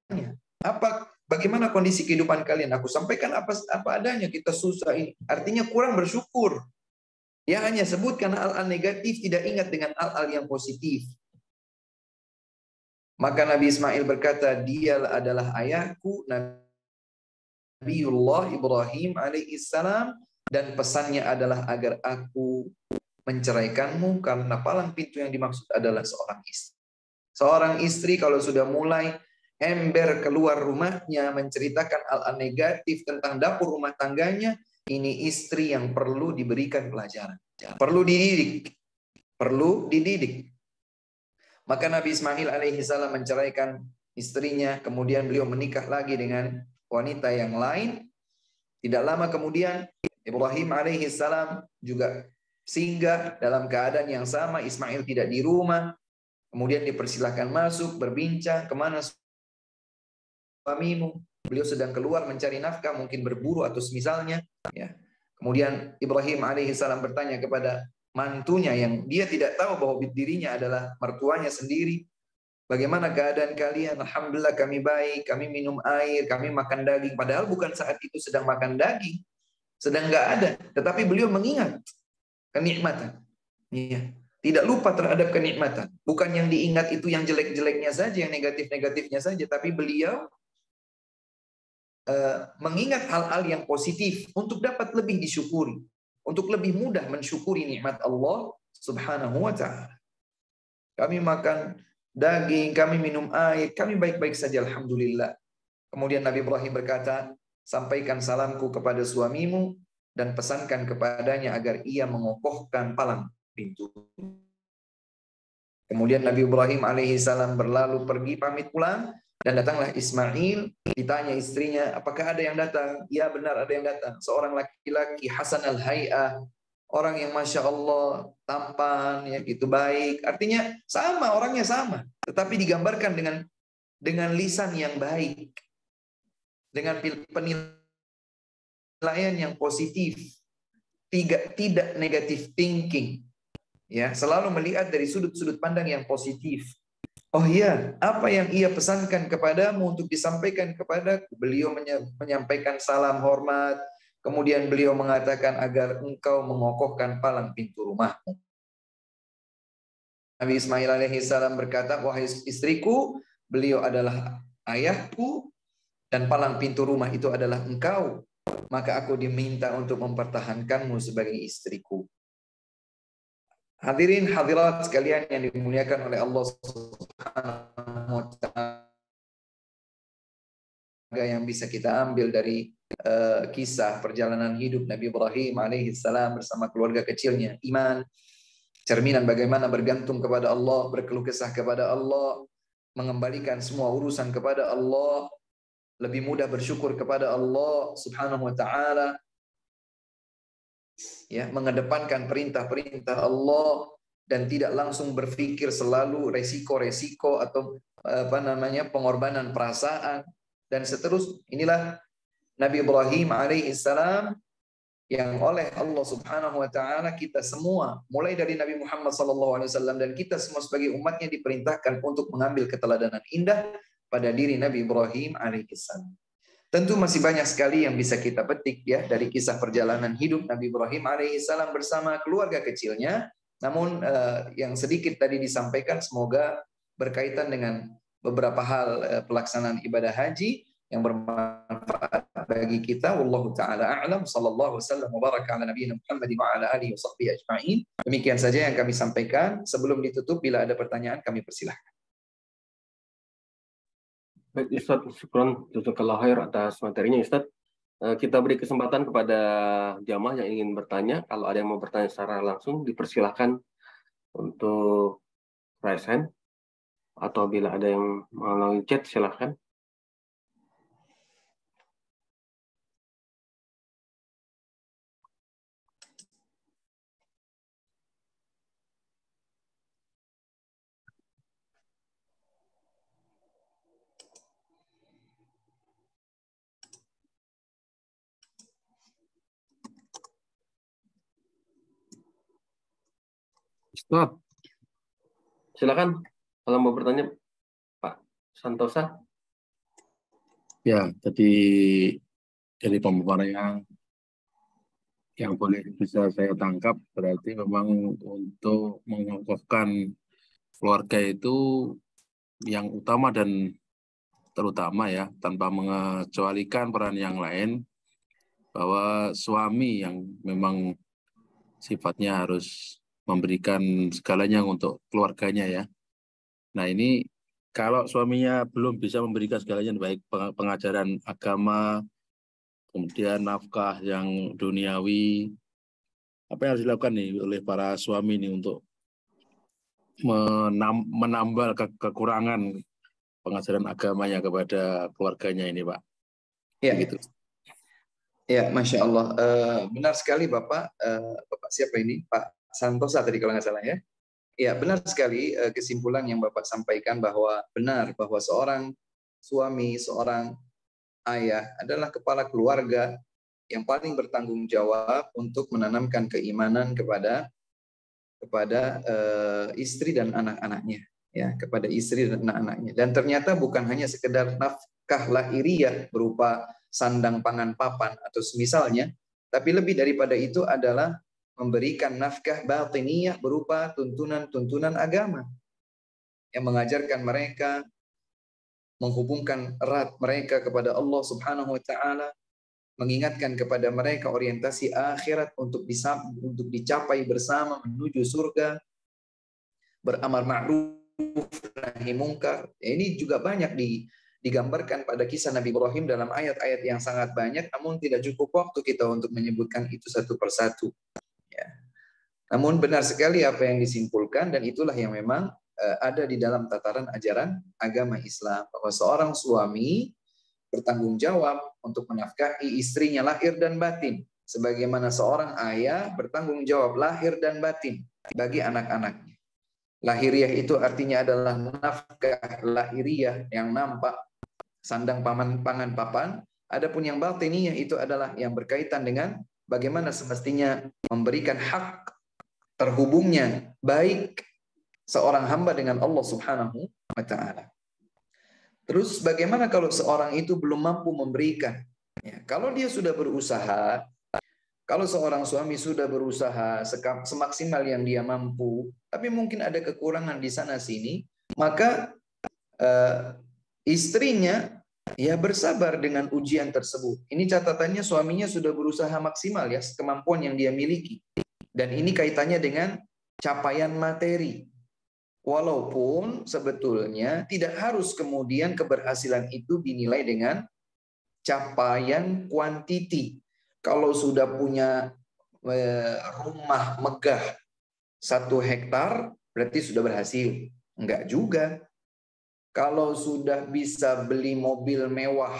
bagaimana kondisi kehidupan kalian? Aku sampaikan apa adanya, kita susah ini. Artinya kurang bersyukur. Dia hanya sebutkan hal-hal negatif, tidak ingat dengan hal-hal yang positif. Maka Nabi Ismail berkata, "Dia adalah ayahku, Nabiullah Ibrahim alaihissalam, dan pesannya adalah agar aku menceraikanmu karena palang pintu yang dimaksud adalah seorang istri." Seorang istri kalau sudah mulai ember keluar rumahnya menceritakan hal-hal negatif tentang dapur rumah tangganya, ini istri yang perlu diberikan pelajaran. Perlu dididik. Perlu dididik. Maka Nabi Ismail alaihissalam menceraikan istrinya, kemudian beliau menikah lagi dengan wanita yang lain. Tidak lama kemudian Ibrahim alaihissalam juga singgah dalam keadaan yang sama. Ismail tidak di rumah. Kemudian dipersilahkan masuk, berbincang, "Kemana suamimu?" "Beliau sedang keluar mencari nafkah, mungkin berburu atau semisalnya." Ya. Kemudian Ibrahim alaihissalam bertanya kepada mantunya yang dia tidak tahu bahwa dirinya adalah mertuanya sendiri. Bagaimana keadaan kalian? Alhamdulillah kami baik, kami minum air, kami makan daging. Padahal bukan saat itu sedang makan daging, sedang nggak ada. Tetapi beliau mengingat kenikmatan. Iya. Tidak lupa terhadap kenikmatan. Bukan yang diingat itu yang jelek-jeleknya saja, yang negatif-negatifnya saja. Tapi beliau mengingat hal-hal yang positif untuk dapat lebih disyukuri. Untuk lebih mudah mensyukuri nikmat Allah subhanahu wa ta'ala. Kami makan daging, kami minum air, kami baik-baik saja alhamdulillah. Kemudian Nabi Ibrahim berkata, sampaikan salamku kepada suamimu dan pesankan kepadanya agar ia mengokohkan palang pintu. Kemudian Nabi Ibrahim alaihissalam berlalu pergi pamit pulang dan datanglah Ismail. Ditanya istrinya, apakah ada yang datang? Ya benar ada yang datang. Seorang laki-laki Hasan al-Hay'ah, orang yang masya Allah tampan, ya gitu baik. Artinya sama, orangnya sama, tetapi digambarkan dengan lisan yang baik, dengan penilaian yang positif, tidak negatif thinking, ya selalu melihat dari sudut-sudut pandang yang positif. Oh iya, apa yang ia pesankan kepadamu untuk disampaikan kepadaku? Beliau menyampaikan salam hormat. Kemudian beliau mengatakan agar engkau mengokohkan palang pintu rumahmu. Nabi Ismail alaihissalam berkata, wahai istriku, beliau adalah ayahku dan palang pintu rumah itu adalah engkau. Maka aku diminta untuk mempertahankanmu sebagai istriku. Hadirin hadirat sekalian yang dimuliakan oleh Allah Subhanahu wa ta'ala, yang bisa kita ambil dari kisah perjalanan hidup Nabi Ibrahim alaihissalam bersama keluarga kecilnya. Iman, cerminan bagaimana bergantung kepada Allah, berkeluh kesah kepada Allah, mengembalikan semua urusan kepada Allah, lebih mudah bersyukur kepada Allah Subhanahu wa ta'ala, ya, mengedepankan perintah-perintah Allah dan tidak langsung berpikir selalu resiko-resiko atau pengorbanan perasaan dan seterusnya. Inilah Nabi Ibrahim alaihissalam yang oleh Allah Subhanahu wa ta'ala kita semua, mulai dari Nabi Muhammad SAW dan kita semua sebagai umatnya diperintahkan untuk mengambil keteladanan indah pada diri Nabi Ibrahim alaihissalam. Tentu masih banyak sekali yang bisa kita petik ya dari kisah perjalanan hidup Nabi Ibrahim alaihissalam bersama keluarga kecilnya. Namun yang sedikit tadi disampaikan semoga berkaitan dengan beberapa hal pelaksanaan ibadah haji yang bermanfaat bagi kita. Wallahu taala a'lam. Sallallahu wasallam wa baraka ala nabiyina Muhammad wa ala alihi washabbihi ajma'in. Demikian saja yang kami sampaikan. Sebelum ditutup, bila ada pertanyaan kami persilahkan. Baik Ustadz, syukron jazakallahu khair atas materinya Ustadz. Kita beri kesempatan kepada jamaah yang ingin bertanya. Kalau ada yang mau bertanya secara langsung, dipersilahkan untuk raise hand. Atau bila ada yang melalui chat, silahkan. Ustadz, silakan kalau mau bertanya Pak Santosa. Ya, jadi dari pemaparan yang boleh bisa saya tangkap berarti memang untuk mengokohkan keluarga itu yang utama dan terutama ya, tanpa mengecualikan peran yang lain, bahwa suami yang memang sifatnya harus memberikan segalanya untuk keluarganya ya. Nah ini kalau suaminya belum bisa memberikan segalanya, baik pengajaran agama, kemudian nafkah yang duniawi, apa yang harus dilakukan nih oleh para suami ini untuk menambal kekurangan pengajaran agamanya kepada keluarganya ini, Pak? Ya, gitu. Ya, masya Allah. Benar sekali Bapak. Bapak siapa ini? Pak Santosa tadi kalau nggak salah ya. Ya, benar sekali kesimpulan yang Bapak sampaikan bahwa benar bahwa seorang suami, seorang ayah adalah kepala keluarga yang paling bertanggung jawab untuk menanamkan keimanan kepada istri dan anak-anaknya. ya kepada istri dan anak-anaknya. Dan ternyata bukan hanya sekedar nafkah lahiriah berupa sandang, pangan, papan atau semisalnya, tapi lebih daripada itu adalah memberikan nafkah batiniyah berupa tuntunan-tuntunan agama yang mengajarkan mereka, menghubungkan erat mereka kepada Allah Subhanahu wa taala, mengingatkan kepada mereka orientasi akhirat untuk dicapai bersama menuju surga, beramar ma'ruf nahi mungkar. Ini juga banyak digambarkan pada kisah Nabi Ibrahim dalam ayat-ayat yang sangat banyak, namun tidak cukup waktu kita untuk menyebutkan itu satu persatu. Ya. Namun benar sekali apa yang disimpulkan, dan itulah yang memang ada di dalam tataran ajaran agama Islam, bahwa seorang suami bertanggung jawab untuk menafkahi istrinya lahir dan batin, sebagaimana seorang ayah bertanggung jawab lahir dan batin bagi anak-anaknya. Lahiriah itu artinya adalah nafkah lahiriah yang nampak, sandang, pangan, papan. Adapun yang batiniyah itu adalah yang berkaitan dengan bagaimana semestinya memberikan hak terhubungnya baik seorang hamba dengan Allah Subhanahu wa taala. Terus bagaimana kalau seorang itu belum mampu memberikan? Ya, kalau dia sudah berusaha, kalau seorang suami sudah berusaha semaksimal yang dia mampu, tapi mungkin ada kekurangan di sana sini, maka istrinya ya bersabar dengan ujian tersebut. Ini catatannya suaminya sudah berusaha maksimal ya, kemampuan yang dia miliki. Dan ini kaitannya dengan capaian materi. Walaupun sebetulnya tidak harus kemudian keberhasilan itu dinilai dengan capaian kuantiti. Kalau sudah punya rumah megah 1 hektar, berarti sudah berhasil. Enggak juga. Kalau sudah bisa beli mobil mewah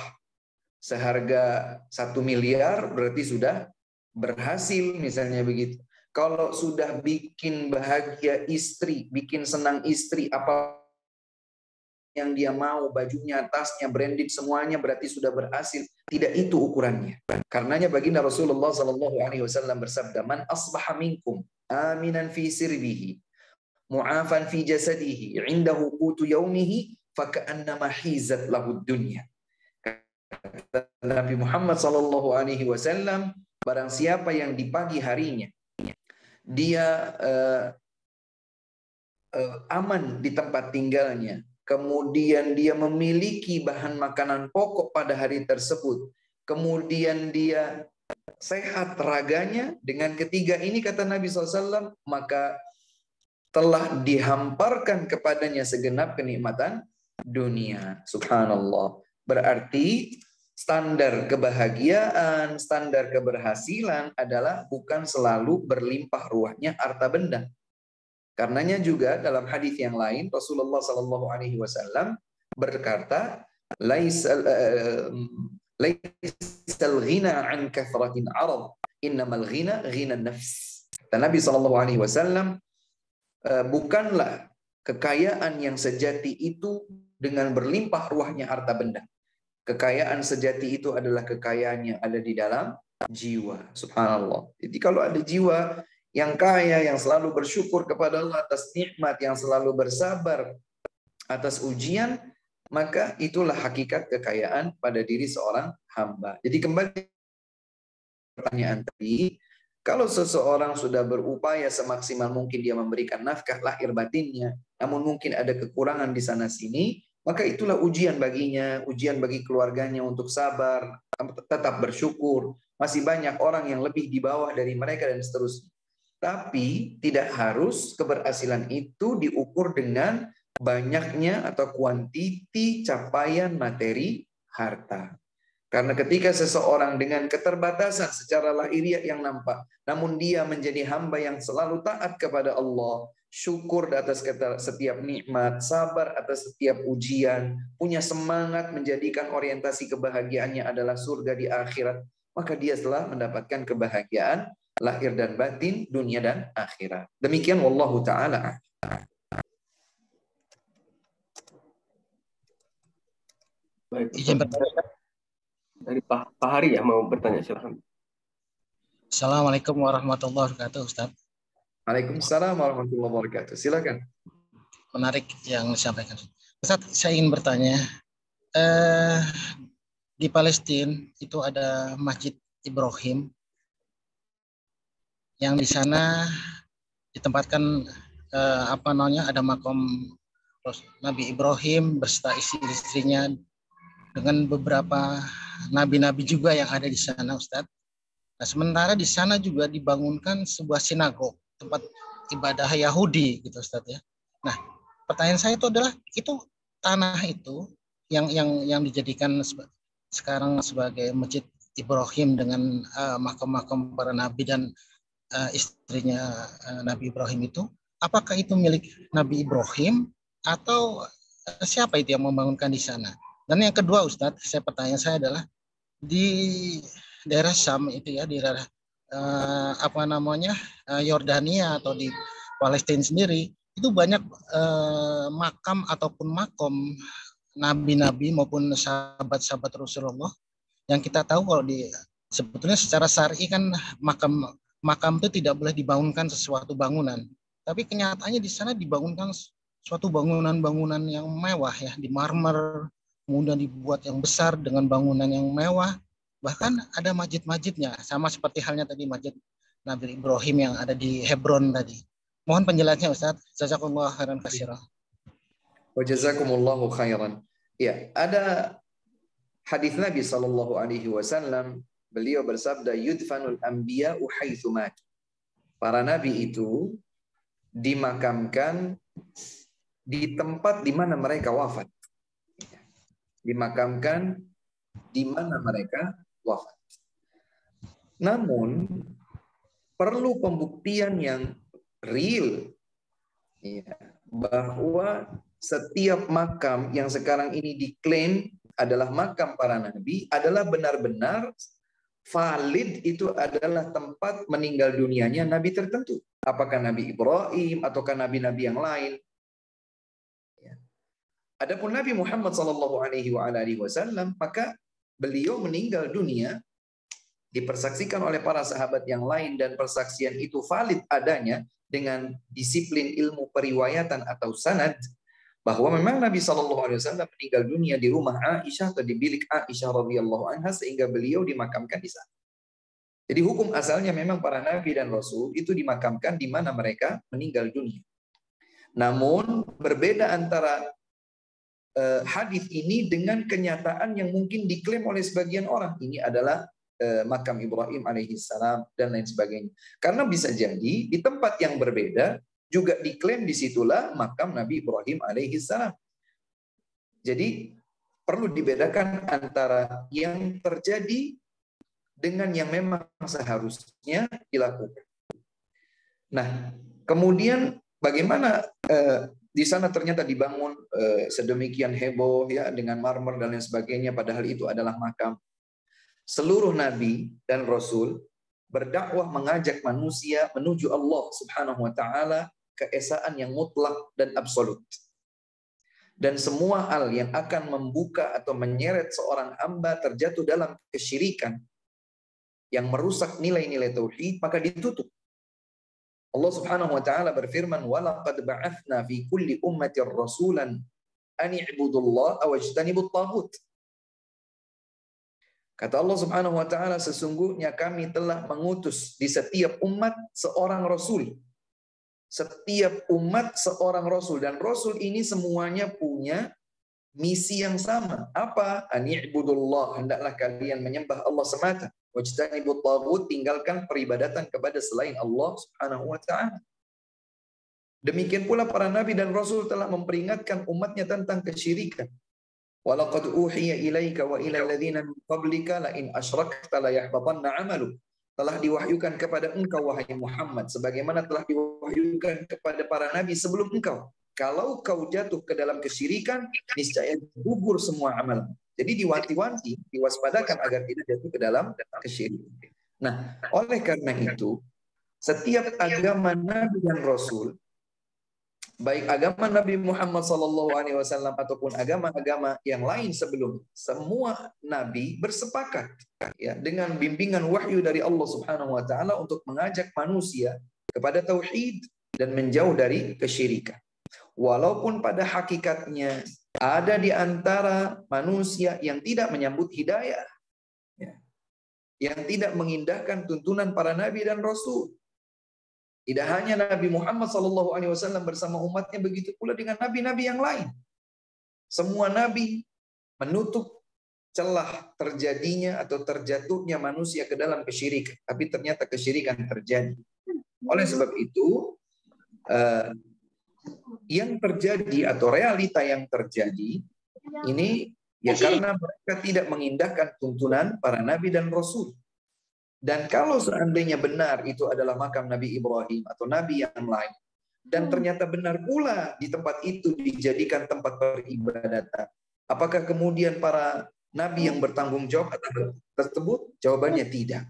seharga 1 miliar, berarti sudah berhasil, misalnya begitu. Kalau sudah bikin bahagia istri, bikin senang istri, apa yang dia mau, bajunya, tasnya, branded, semuanya berarti sudah berhasil. Tidak itu ukurannya. Karenanya baginda Rasulullah SAW bersabda, "Man asbaha minkum aminan fi sirbihi, mu'afan fi jasadihi, indahu qutu yaumihi, faka'annama hizat lahu dunya." Kata Nabi Muhammad SAW, barang siapa yang di pagi harinya dia aman di tempat tinggalnya, kemudian dia memiliki bahan makanan pokok pada hari tersebut, kemudian dia sehat raganya, dengan ketiga ini kata Nabi SAW, maka telah dihamparkan kepadanya segenap kenikmatan dunia. Subhanallah. Berarti standar kebahagiaan, standar keberhasilan adalah bukan selalu berlimpah ruahnya harta benda. Karenanya juga dalam hadis yang lain Rasulullah SAW berkata, laisal ghina an kathratin arad, innamal ghina ghina nafs. Dan Nabi SAW, bukanlah kekayaan yang sejati itu dengan berlimpah ruahnya harta benda. Kekayaan sejati itu adalah kekayaan yang ada di dalam jiwa. Subhanallah. Jadi kalau ada jiwa yang kaya, yang selalu bersyukur kepada Allah atas nikmat, yang selalu bersabar atas ujian, maka itulah hakikat kekayaan pada diri seorang hamba. Jadi kembali pertanyaan tadi, kalau seseorang sudah berupaya semaksimal mungkin dia memberikan nafkah lahir batinnya, namun mungkin ada kekurangan di sana sini, maka itulah ujian baginya, ujian bagi keluarganya untuk sabar, tetap bersyukur. Masih banyak orang yang lebih di bawah dari mereka dan seterusnya. Tapi tidak harus keberhasilan itu diukur dengan banyaknya atau kuantiti capaian materi harta. Karena ketika seseorang dengan keterbatasan secara lahiriah yang nampak, namun dia menjadi hamba yang selalu taat kepada Allah, syukur atas setiap nikmat, sabar atas setiap ujian, punya semangat menjadikan orientasi kebahagiaannya adalah surga di akhirat, maka dia telah mendapatkan kebahagiaan lahir dan batin, dunia dan akhirat. Demikian wallahu taala. Baik, dari Pak Hari ya mau bertanya, silahkan. Assalamualaikum warahmatullahi wabarakatuh, Ustaz. Waalaikumsalam warahmatullahi wabarakatuh. Silakan. menarik yang disampaikan. Ustaz, saya ingin bertanya, di Palestina itu ada Masjid Ibrahim yang di sana ditempatkan ada makam Nabi Ibrahim beserta istri-istrinya dengan beberapa nabi-nabi juga yang ada di sana, Ustadz. Nah, sementara di sana juga dibangunkan sebuah sinagog, tempat ibadah Yahudi gitu, Ustadz ya. Nah, pertanyaan saya itu adalah tanah itu yang dijadikan sekarang sebagai Masjid Ibrahim dengan makam-makam para nabi dan istrinya Nabi Ibrahim itu, apakah itu milik Nabi Ibrahim atau siapa itu yang membangunkan di sana? Dan yang kedua, Ustadz, pertanyaan saya adalah di daerah Syam itu ya, di daerah Yordania atau di Palestina sendiri itu banyak makam ataupun makom nabi-nabi maupun sahabat-sahabat Rasulullah yang kita tahu kalau sebetulnya secara syar'i kan makam itu tidak boleh dibangunkan sesuatu bangunan, tapi kenyataannya di sana dibangunkan suatu bangunan-bangunan yang mewah ya, di marmer, kemudian dibuat yang besar dengan bangunan yang mewah, bahkan ada masjid-masjidnya, sama seperti halnya tadi Masjid Nabi Ibrahim yang ada di Hebron tadi. Mohon penjelasannya Ustaz. Jazakumullah khairan katsira. Wa jazakumullahu khairan. Ya, ada hadis Nabi sallallahu alaihi wasallam, beliau bersabda, yudfanul anbiya'u haitsu mat. Para nabi itu dimakamkan di tempat di mana mereka wafat. Dimakamkan di mana mereka wafat. Namun perlu pembuktian yang real ya, bahwa setiap makam yang sekarang ini diklaim adalah makam para nabi adalah benar-benar valid, itu adalah tempat meninggal dunianya nabi tertentu. Apakah Nabi Ibrahim ataukah nabi-nabi yang lain? Adapun Nabi Muhammad SAW, maka beliau meninggal dunia dipersaksikan oleh para sahabat yang lain, dan persaksian itu valid adanya dengan disiplin ilmu periwayatan atau sanad, bahwa memang Nabi SAW meninggal dunia di rumah Aisyah atau di bilik Aisyah radhiyallahu anha, sehingga beliau dimakamkan di sana. Jadi hukum asalnya memang para nabi dan rasul itu dimakamkan di mana mereka meninggal dunia. Namun berbeda antara hadis ini dengan kenyataan yang mungkin diklaim oleh sebagian orang. Ini adalah makam Ibrahim alaihissalam dan lain sebagainya. Karena bisa jadi di tempat yang berbeda juga diklaim disitulah makam Nabi Ibrahim alaihissalam. Jadi perlu dibedakan antara yang terjadi dengan yang memang seharusnya dilakukan. Nah, kemudian bagaimana di sana ternyata dibangun sedemikian heboh ya, dengan marmer dan lain sebagainya, padahal itu adalah makam. Seluruh nabi dan rasul berdakwah mengajak manusia menuju Allah Subhanahu wa taala, keesaan yang mutlak dan absolut. Dan semua hal yang akan membuka atau menyeret seorang hamba terjatuh dalam kesyirikan yang merusak nilai-nilai tauhid, maka ditutup. Allah Subhanahu wa taala berfirman, "Wa laqad ba'atsna fi kulli ummatin rasulan an i'budullaha wajtanibut taghut." Kata Allah Subhanahu wa taala, sesungguhnya kami telah mengutus di setiap umat seorang rasul. Setiap umat seorang rasul, dan rasul ini semuanya punya misi yang sama. Apa? An i'budullah, hendaklah kalian menyembah Allah semata. Wajtanibut taghut, tinggalkan peribadatan kepada selain Allah Subhanahu wa taala. Demikian pula para nabi dan rasul telah memperingatkan umatnya tentang kesyirikan. Walaqad uhiya ilaika wa ila alladziina min qablika la in asyrakta la yahbatanna 'amaluk. Telah diwahyukan kepada engkau wahai Muhammad sebagaimana telah diwahyukan kepada para nabi sebelum engkau. Kalau kau jatuh ke dalam kesyirikan, niscaya gugur semua amal. Jadi diwanti-wanti, diwaspadakan agar tidak jatuh ke dalam kesyirikan. Nah, oleh karena itu, setiap agama Nabi dan Rasul, baik agama Nabi Muhammad SAW ataupun agama-agama yang lain sebelum, semua Nabi bersepakat ya, dengan bimbingan wahyu dari Allah Subhanahu Wa Taala untuk mengajak manusia kepada tauhid dan menjauh dari kesyirikan. Walaupun pada hakikatnya ada di antara manusia yang tidak menyambut hidayah, ya, yang tidak mengindahkan tuntunan para nabi dan rasul. Tidak hanya Nabi Muhammad SAW bersama umatnya, begitu pula dengan nabi-nabi yang lain. Semua nabi menutup celah terjadinya atau terjatuhnya manusia ke dalam kesyirikan. Tapi ternyata kesyirikan terjadi. Oleh sebab itu, yang terjadi atau realita yang terjadi ini ya karena mereka tidak mengindahkan tuntunan para nabi dan rasul. Dan kalau seandainya benar itu adalah makam Nabi Ibrahim atau nabi yang lain, dan ternyata benar pula di tempat itu dijadikan tempat peribadatan, apakah kemudian para nabi yang bertanggung jawab atas tersebut? Jawabannya tidak.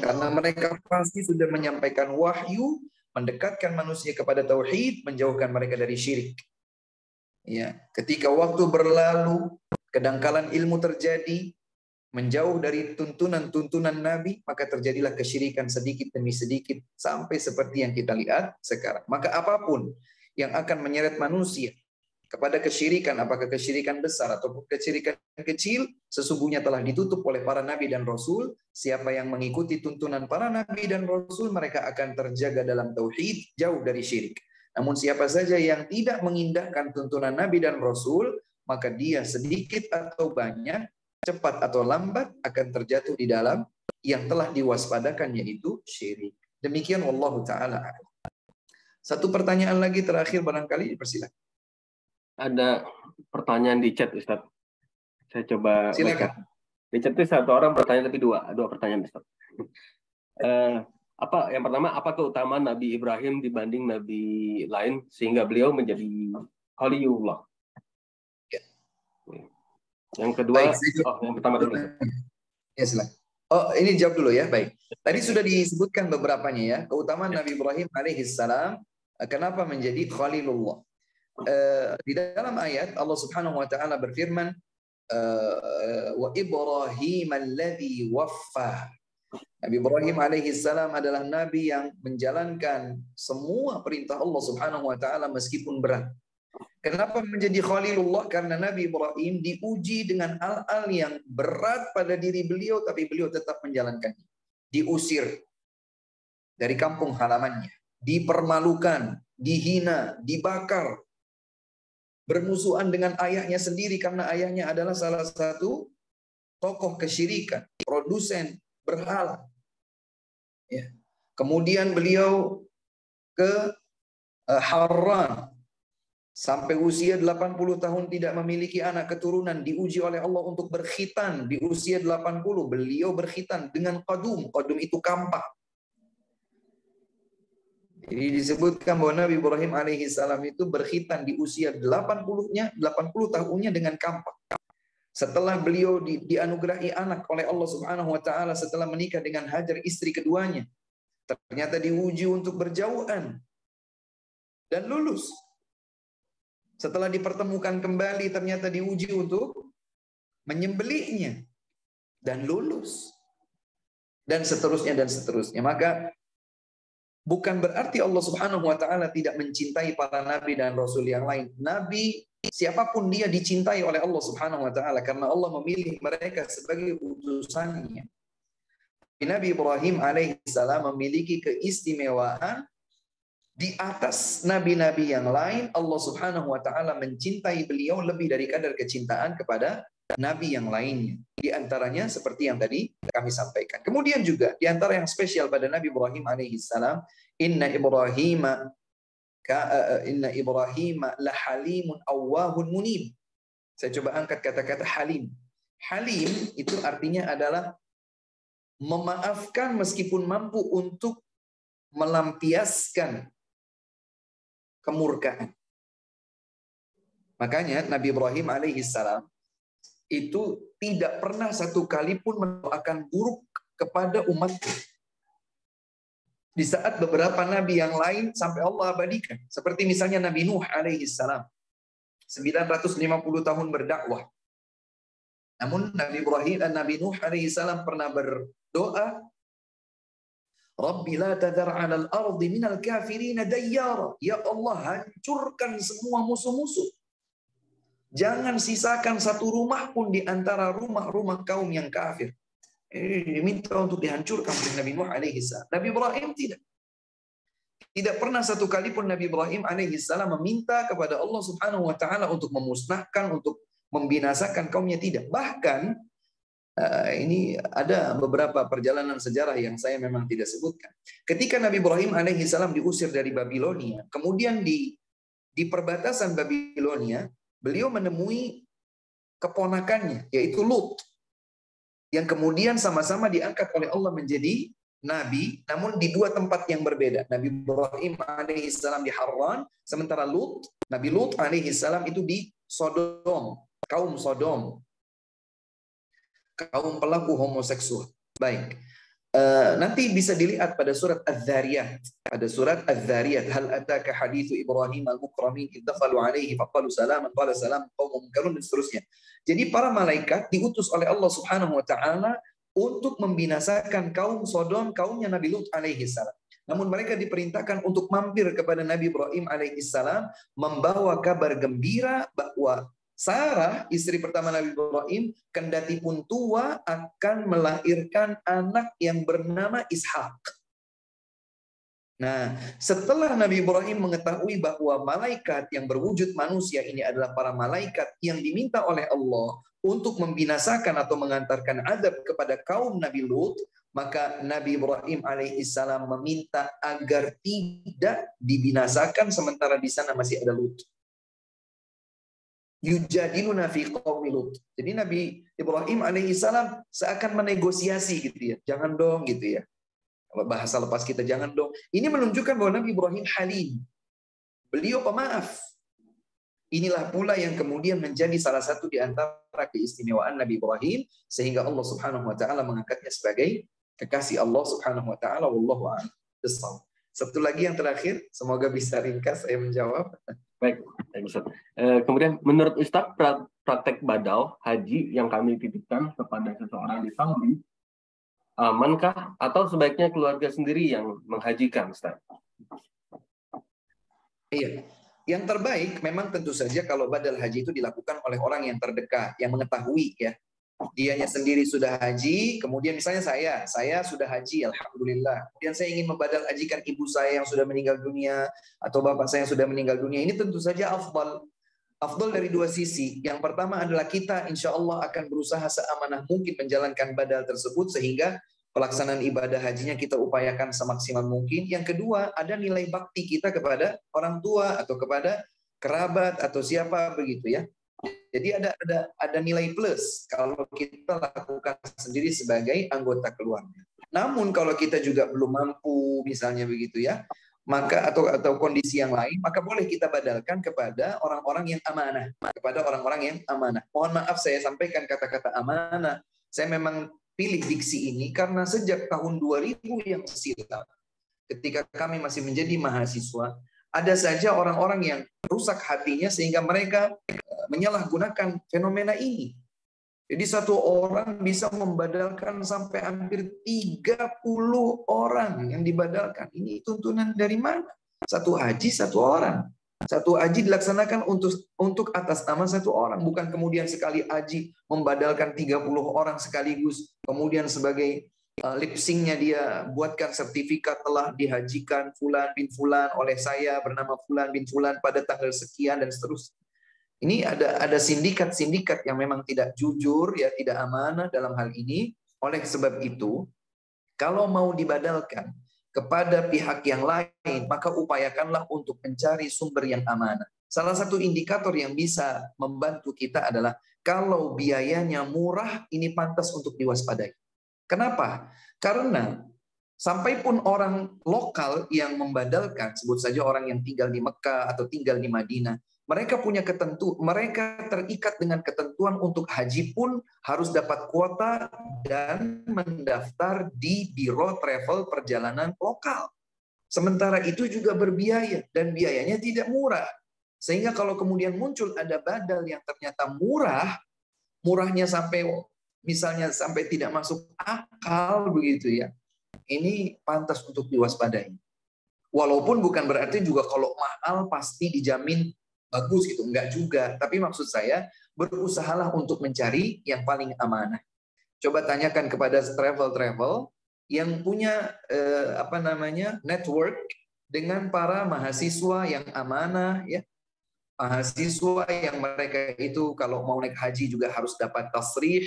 Karena mereka pasti sudah menyampaikan wahyu, mendekatkan manusia kepada tauhid, menjauhkan mereka dari syirik. Ya, ketika waktu berlalu, kedangkalan ilmu terjadi, menjauh dari tuntunan-tuntunan Nabi, maka terjadilah kesyirikan sedikit demi sedikit sampai seperti yang kita lihat sekarang. Maka apapun yang akan menyeret manusia kepada kesyirikan, apakah kesyirikan besar atau kesyirikan kecil, sesungguhnya telah ditutup oleh para nabi dan rasul. Siapa yang mengikuti tuntunan para nabi dan rasul, mereka akan terjaga dalam tauhid, jauh dari syirik. Namun siapa saja yang tidak mengindahkan tuntunan nabi dan rasul, maka dia sedikit atau banyak, cepat atau lambat akan terjatuh di dalam yang telah diwaspadakan, yaitu syirik. Demikian wallahu taala. Satu pertanyaan lagi terakhir barangkali, dipersilakan. Ada pertanyaan di chat, Ustaz. Saya coba Silakan. baca. Di chat itu satu orang bertanya, tapi dua pertanyaan, Ustaz. Yang pertama, apa keutamaan Nabi Ibrahim dibanding nabi lain sehingga beliau menjadi Khalilullah? Ya. Yang kedua, Baik, yang pertama dulu. Ya, silakan. Oh, ini jawab dulu ya. Baik. Tadi sudah disebutkan beberapanya ya. Keutamaan Nabi Ibrahim alaihissalam, kenapa menjadi Khalilullah. Di dalam ayat Allah Subhanahu wa taala berfirman, wa Ibrahim alladzi waffa. Nabi Ibrahim alaihissalam adalah nabi yang menjalankan semua perintah Allah Subhanahu wa taala meskipun berat. Kenapa menjadi Khalilullah? Karena Nabi Ibrahim diuji dengan hal-hal yang berat pada diri beliau, tapi beliau tetap menjalankannya. Diusir dari kampung halamannya, dipermalukan, dihina, dibakar, bermusuhan dengan ayahnya sendiri karena ayahnya adalah salah satu tokoh kesyirikan, produsen berhala. Ya. Kemudian beliau ke Harran sampai usia 80 tahun tidak memiliki anak keturunan, diuji oleh Allah untuk berkhitan di usia 80. Beliau berkhitan dengan qadum. Qadum itu kampak. Jadi disebutkan bahwa Nabi Ibrahim alaihissalam itu berkhitan di usia 80 tahunnya dengan kampak. Setelah beliau dianugerahi anak oleh Allah Subhanahu wa taala setelah menikah dengan Hajar, istri keduanya, ternyata diuji untuk berjauhan dan lulus. Setelah dipertemukan kembali, ternyata diuji untuk menyembelihnya dan lulus. Dan seterusnya dan seterusnya. Maka bukan berarti Allah Subhanahu wa taala tidak mencintai para nabi dan rasul yang lain. Nabi siapapun dia dicintai oleh Allah Subhanahu wa taala karena Allah memilih mereka sebagai utusannya. Nabi Ibrahim alaihissalam memiliki keistimewaan di atas nabi-nabi yang lain. Allah Subhanahu wa taala mencintai beliau lebih dari kadar kecintaan kepada nabi yang lainnya. Di antaranya seperti yang tadi kami sampaikan. Kemudian juga di antara yang spesial pada Nabi Ibrahim alaihissalam, inna Ibrahim la halimun awwahun munib. Saya coba angkat kata-kata halim. Halim itu artinya adalah memaafkan meskipun mampu untuk melampiaskan kemurkaan. Makanya Nabi Ibrahim alaihissalam itu tidak pernah satu kali pun mendoakan buruk kepada umatnya. Di saat beberapa nabi yang lain sampai Allah abadikan. Seperti misalnya Nabi Nuh alaihissalam. 950 tahun berdakwah. Namun Nabi Ibrahim dan Nabi Nuh alaihissalam pernah berdoa, Rabbi la tadhar 'alal ardi minal kafirina dayyara. Ya Allah, hancurkan semua musuh-musuh. Jangan sisakan satu rumah pun di antara rumah-rumah kaum yang kafir. Ini diminta untuk dihancurkan oleh Nabi Nuh alaihi salam. Nabi Ibrahim tidak. Tidak pernah satu kali pun Nabi Ibrahim alaihi salam meminta kepada Allah Subhanahu wa taala untuk memusnahkan, untuk membinasakan kaumnya, tidak. Bahkan ini ada beberapa perjalanan sejarah yang saya memang tidak sebutkan. Ketika Nabi Ibrahim alaihi salam diusir dari Babilonia, kemudian di perbatasan Babilonia, beliau menemui keponakannya, yaitu Lut, yang kemudian sama-sama diangkat oleh Allah menjadi nabi, namun di dua tempat yang berbeda. Nabi Ibrahim alaihissalam di Harran, sementara Nabi Lut alaihissalam itu di Sodom, kaum Sodom, kaum pelaku homoseksual. Baik. Nanti bisa dilihat pada surat Az-Zariyat. Ada surat Az-Zariyat. Hal ataka hadithu Ibrahim al-mukramin idh dakhalu alaihi faqalu salaman qala salam qaumun munkarun, dan seterusnya. Jadi para malaikat diutus oleh Allah Subhanahu wa taala untuk membinasakan kaum Sodom, kaumnya Nabi Lut alaihi salam. Namun mereka diperintahkan untuk mampir kepada Nabi Ibrahim alaihi salam membawa kabar gembira bahwa Sarah, istri pertama Nabi Ibrahim, kendati pun tua, akan melahirkan anak yang bernama Ishak. Nah, setelah Nabi Ibrahim mengetahui bahwa malaikat yang berwujud manusia ini adalah para malaikat yang diminta oleh Allah untuk membinasakan atau mengantarkan azab kepada kaum Nabi Lut, maka Nabi Ibrahim alaihissalam meminta agar tidak dibinasakan sementara di sana masih ada Lut. Yujadiluna fi qaumi Lut. Jadi Nabi Ibrahim alaihissalam seakan menegosiasi gitu ya. Jangan dong gitu ya. Kalau bahasa lepas kita, jangan dong. Ini menunjukkan bahwa Nabi Ibrahim halim. Beliau pemaaf. Inilah pula yang kemudian menjadi salah satu di antara keistimewaan Nabi Ibrahim, sehingga Allah Subhanahu wa taala mengangkatnya sebagai kekasih Allah Subhanahu wa taala. Wallahu a'lam bissawab. Satu lagi yang terakhir, semoga bisa ringkas saya menjawab. Baik, Ustaz. Kemudian menurut Ustaz, praktek badal haji yang kami titipkan kepada seseorang di Saudi, amankah atau sebaiknya keluarga sendiri yang menghajikan, Ustaz? Iya. Yang terbaik memang tentu saja kalau badal haji itu dilakukan oleh orang yang terdekat, yang mengetahui ya. Dianya sendiri sudah haji, kemudian misalnya saya sudah haji, alhamdulillah. Kemudian saya ingin membadal hajikan ibu saya yang sudah meninggal dunia, atau bapak saya yang sudah meninggal dunia. Ini tentu saja afdal. Afdal dari dua sisi. Yang pertama adalah kita insya Allah akan berusaha seamanah mungkin menjalankan badal tersebut, sehingga pelaksanaan ibadah hajinya kita upayakan semaksimal mungkin. Yang kedua, ada nilai bakti kita kepada orang tua atau kepada kerabat atau siapa begitu ya. Jadi ada nilai plus kalau kita lakukan sendiri sebagai anggota keluarga. Namun kalau kita juga belum mampu misalnya begitu ya, maka atau kondisi yang lain, maka boleh kita badalkan kepada orang-orang yang amanah, kepada orang-orang yang amanah. Mohon maaf saya sampaikan kata-kata amanah. Saya memang pilih diksi ini karena sejak tahun 2000 yang silam, ketika kami masih menjadi mahasiswa, ada saja orang-orang yang rusak hatinya sehingga mereka menyalahgunakan fenomena ini. Jadi satu orang bisa membadalkan sampai hampir 30 orang yang dibadalkan. Ini tuntunan dari mana? Satu haji satu orang. Satu haji dilaksanakan untuk atas nama satu orang. Bukan kemudian sekali haji membadalkan 30 orang sekaligus. Kemudian sebagai lip sync-nya dia buatkan sertifikat telah dihajikan Fulan bin Fulan oleh saya bernama Fulan bin Fulan pada tanggal sekian dan seterusnya. Ini ada sindikat-sindikat yang memang tidak jujur, ya tidak amanah dalam hal ini. Oleh sebab itu, kalau mau dibadalkan kepada pihak yang lain, maka upayakanlah untuk mencari sumber yang amanah. Salah satu indikator yang bisa membantu kita adalah kalau biayanya murah, ini pantas untuk diwaspadai. Kenapa? Karena sampai pun orang lokal yang membadalkan, sebut saja orang yang tinggal di Mekah atau tinggal di Madinah, mereka punya mereka terikat dengan ketentuan untuk haji pun harus dapat kuota dan mendaftar di biro travel perjalanan lokal. Sementara itu juga berbiaya dan biayanya tidak murah. Sehingga kalau kemudian muncul ada badal yang ternyata murahnya sampai misalnya sampai tidak masuk akal begitu ya. ini pantas untuk diwaspadai. Walaupun bukan berarti juga kalau mahal pasti dijamin bagus gitu, enggak juga. Tapi maksud saya berusahalah untuk mencari yang paling amanah. Coba tanyakan kepada travel yang punya network dengan para mahasiswa yang amanah, ya. Mahasiswa yang mereka itu kalau mau naik haji juga harus dapat tasrih,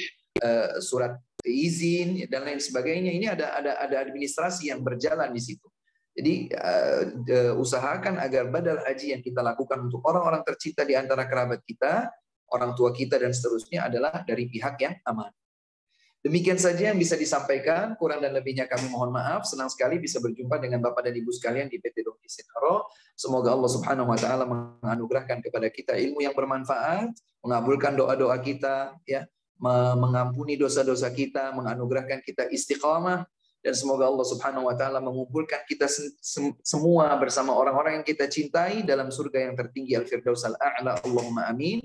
surat izin dan lain sebagainya. Ini ada administrasi yang berjalan di situ. Jadi usahakan agar badal haji yang kita lakukan untuk orang-orang tercinta di antara kerabat kita, orang tua kita dan seterusnya adalah dari pihak yang aman. Demikian saja yang bisa disampaikan, kurang dan lebihnya kami mohon maaf. Senang sekali bisa berjumpa dengan Bapak dan Ibu sekalian di PT Dohki Sinaro. Semoga Allah Subhanahu wa taala menganugerahkan kepada kita ilmu yang bermanfaat, mengabulkan doa-doa kita, ya, mengampuni dosa-dosa kita, menganugerahkan kita istiqamah, dan semoga Allah Subhanahu wa taala mengumpulkan kita semua bersama orang-orang yang kita cintai dalam surga yang tertinggi Al-Firdaus Al-A'la. Allahumma amin.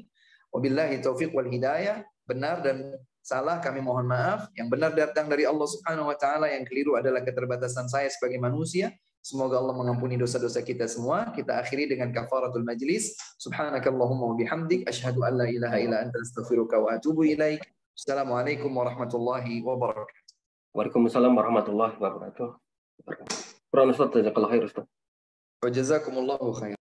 Wabillahi taufiq wal hidayah. Benar dan salah kami mohon maaf. Yang benar datang dari Allah Subhanahu wa taala, yang keliru adalah keterbatasan saya sebagai manusia. Semoga Allah mengampuni dosa-dosa kita semua. Kita akhiri dengan kafaratul majlis. Subhanakallahumma wa bihamdik asyhadu an la ilaha illa anta astaghfiruka wa atubu ilaik. Assalamualaikum warahmatullahi wabarakatuh. Waalaikumsalam warahmatullahi wabarakatuh. Ustaz, jazakallahu khair, Ustaz. Wa jazakumullahu khair.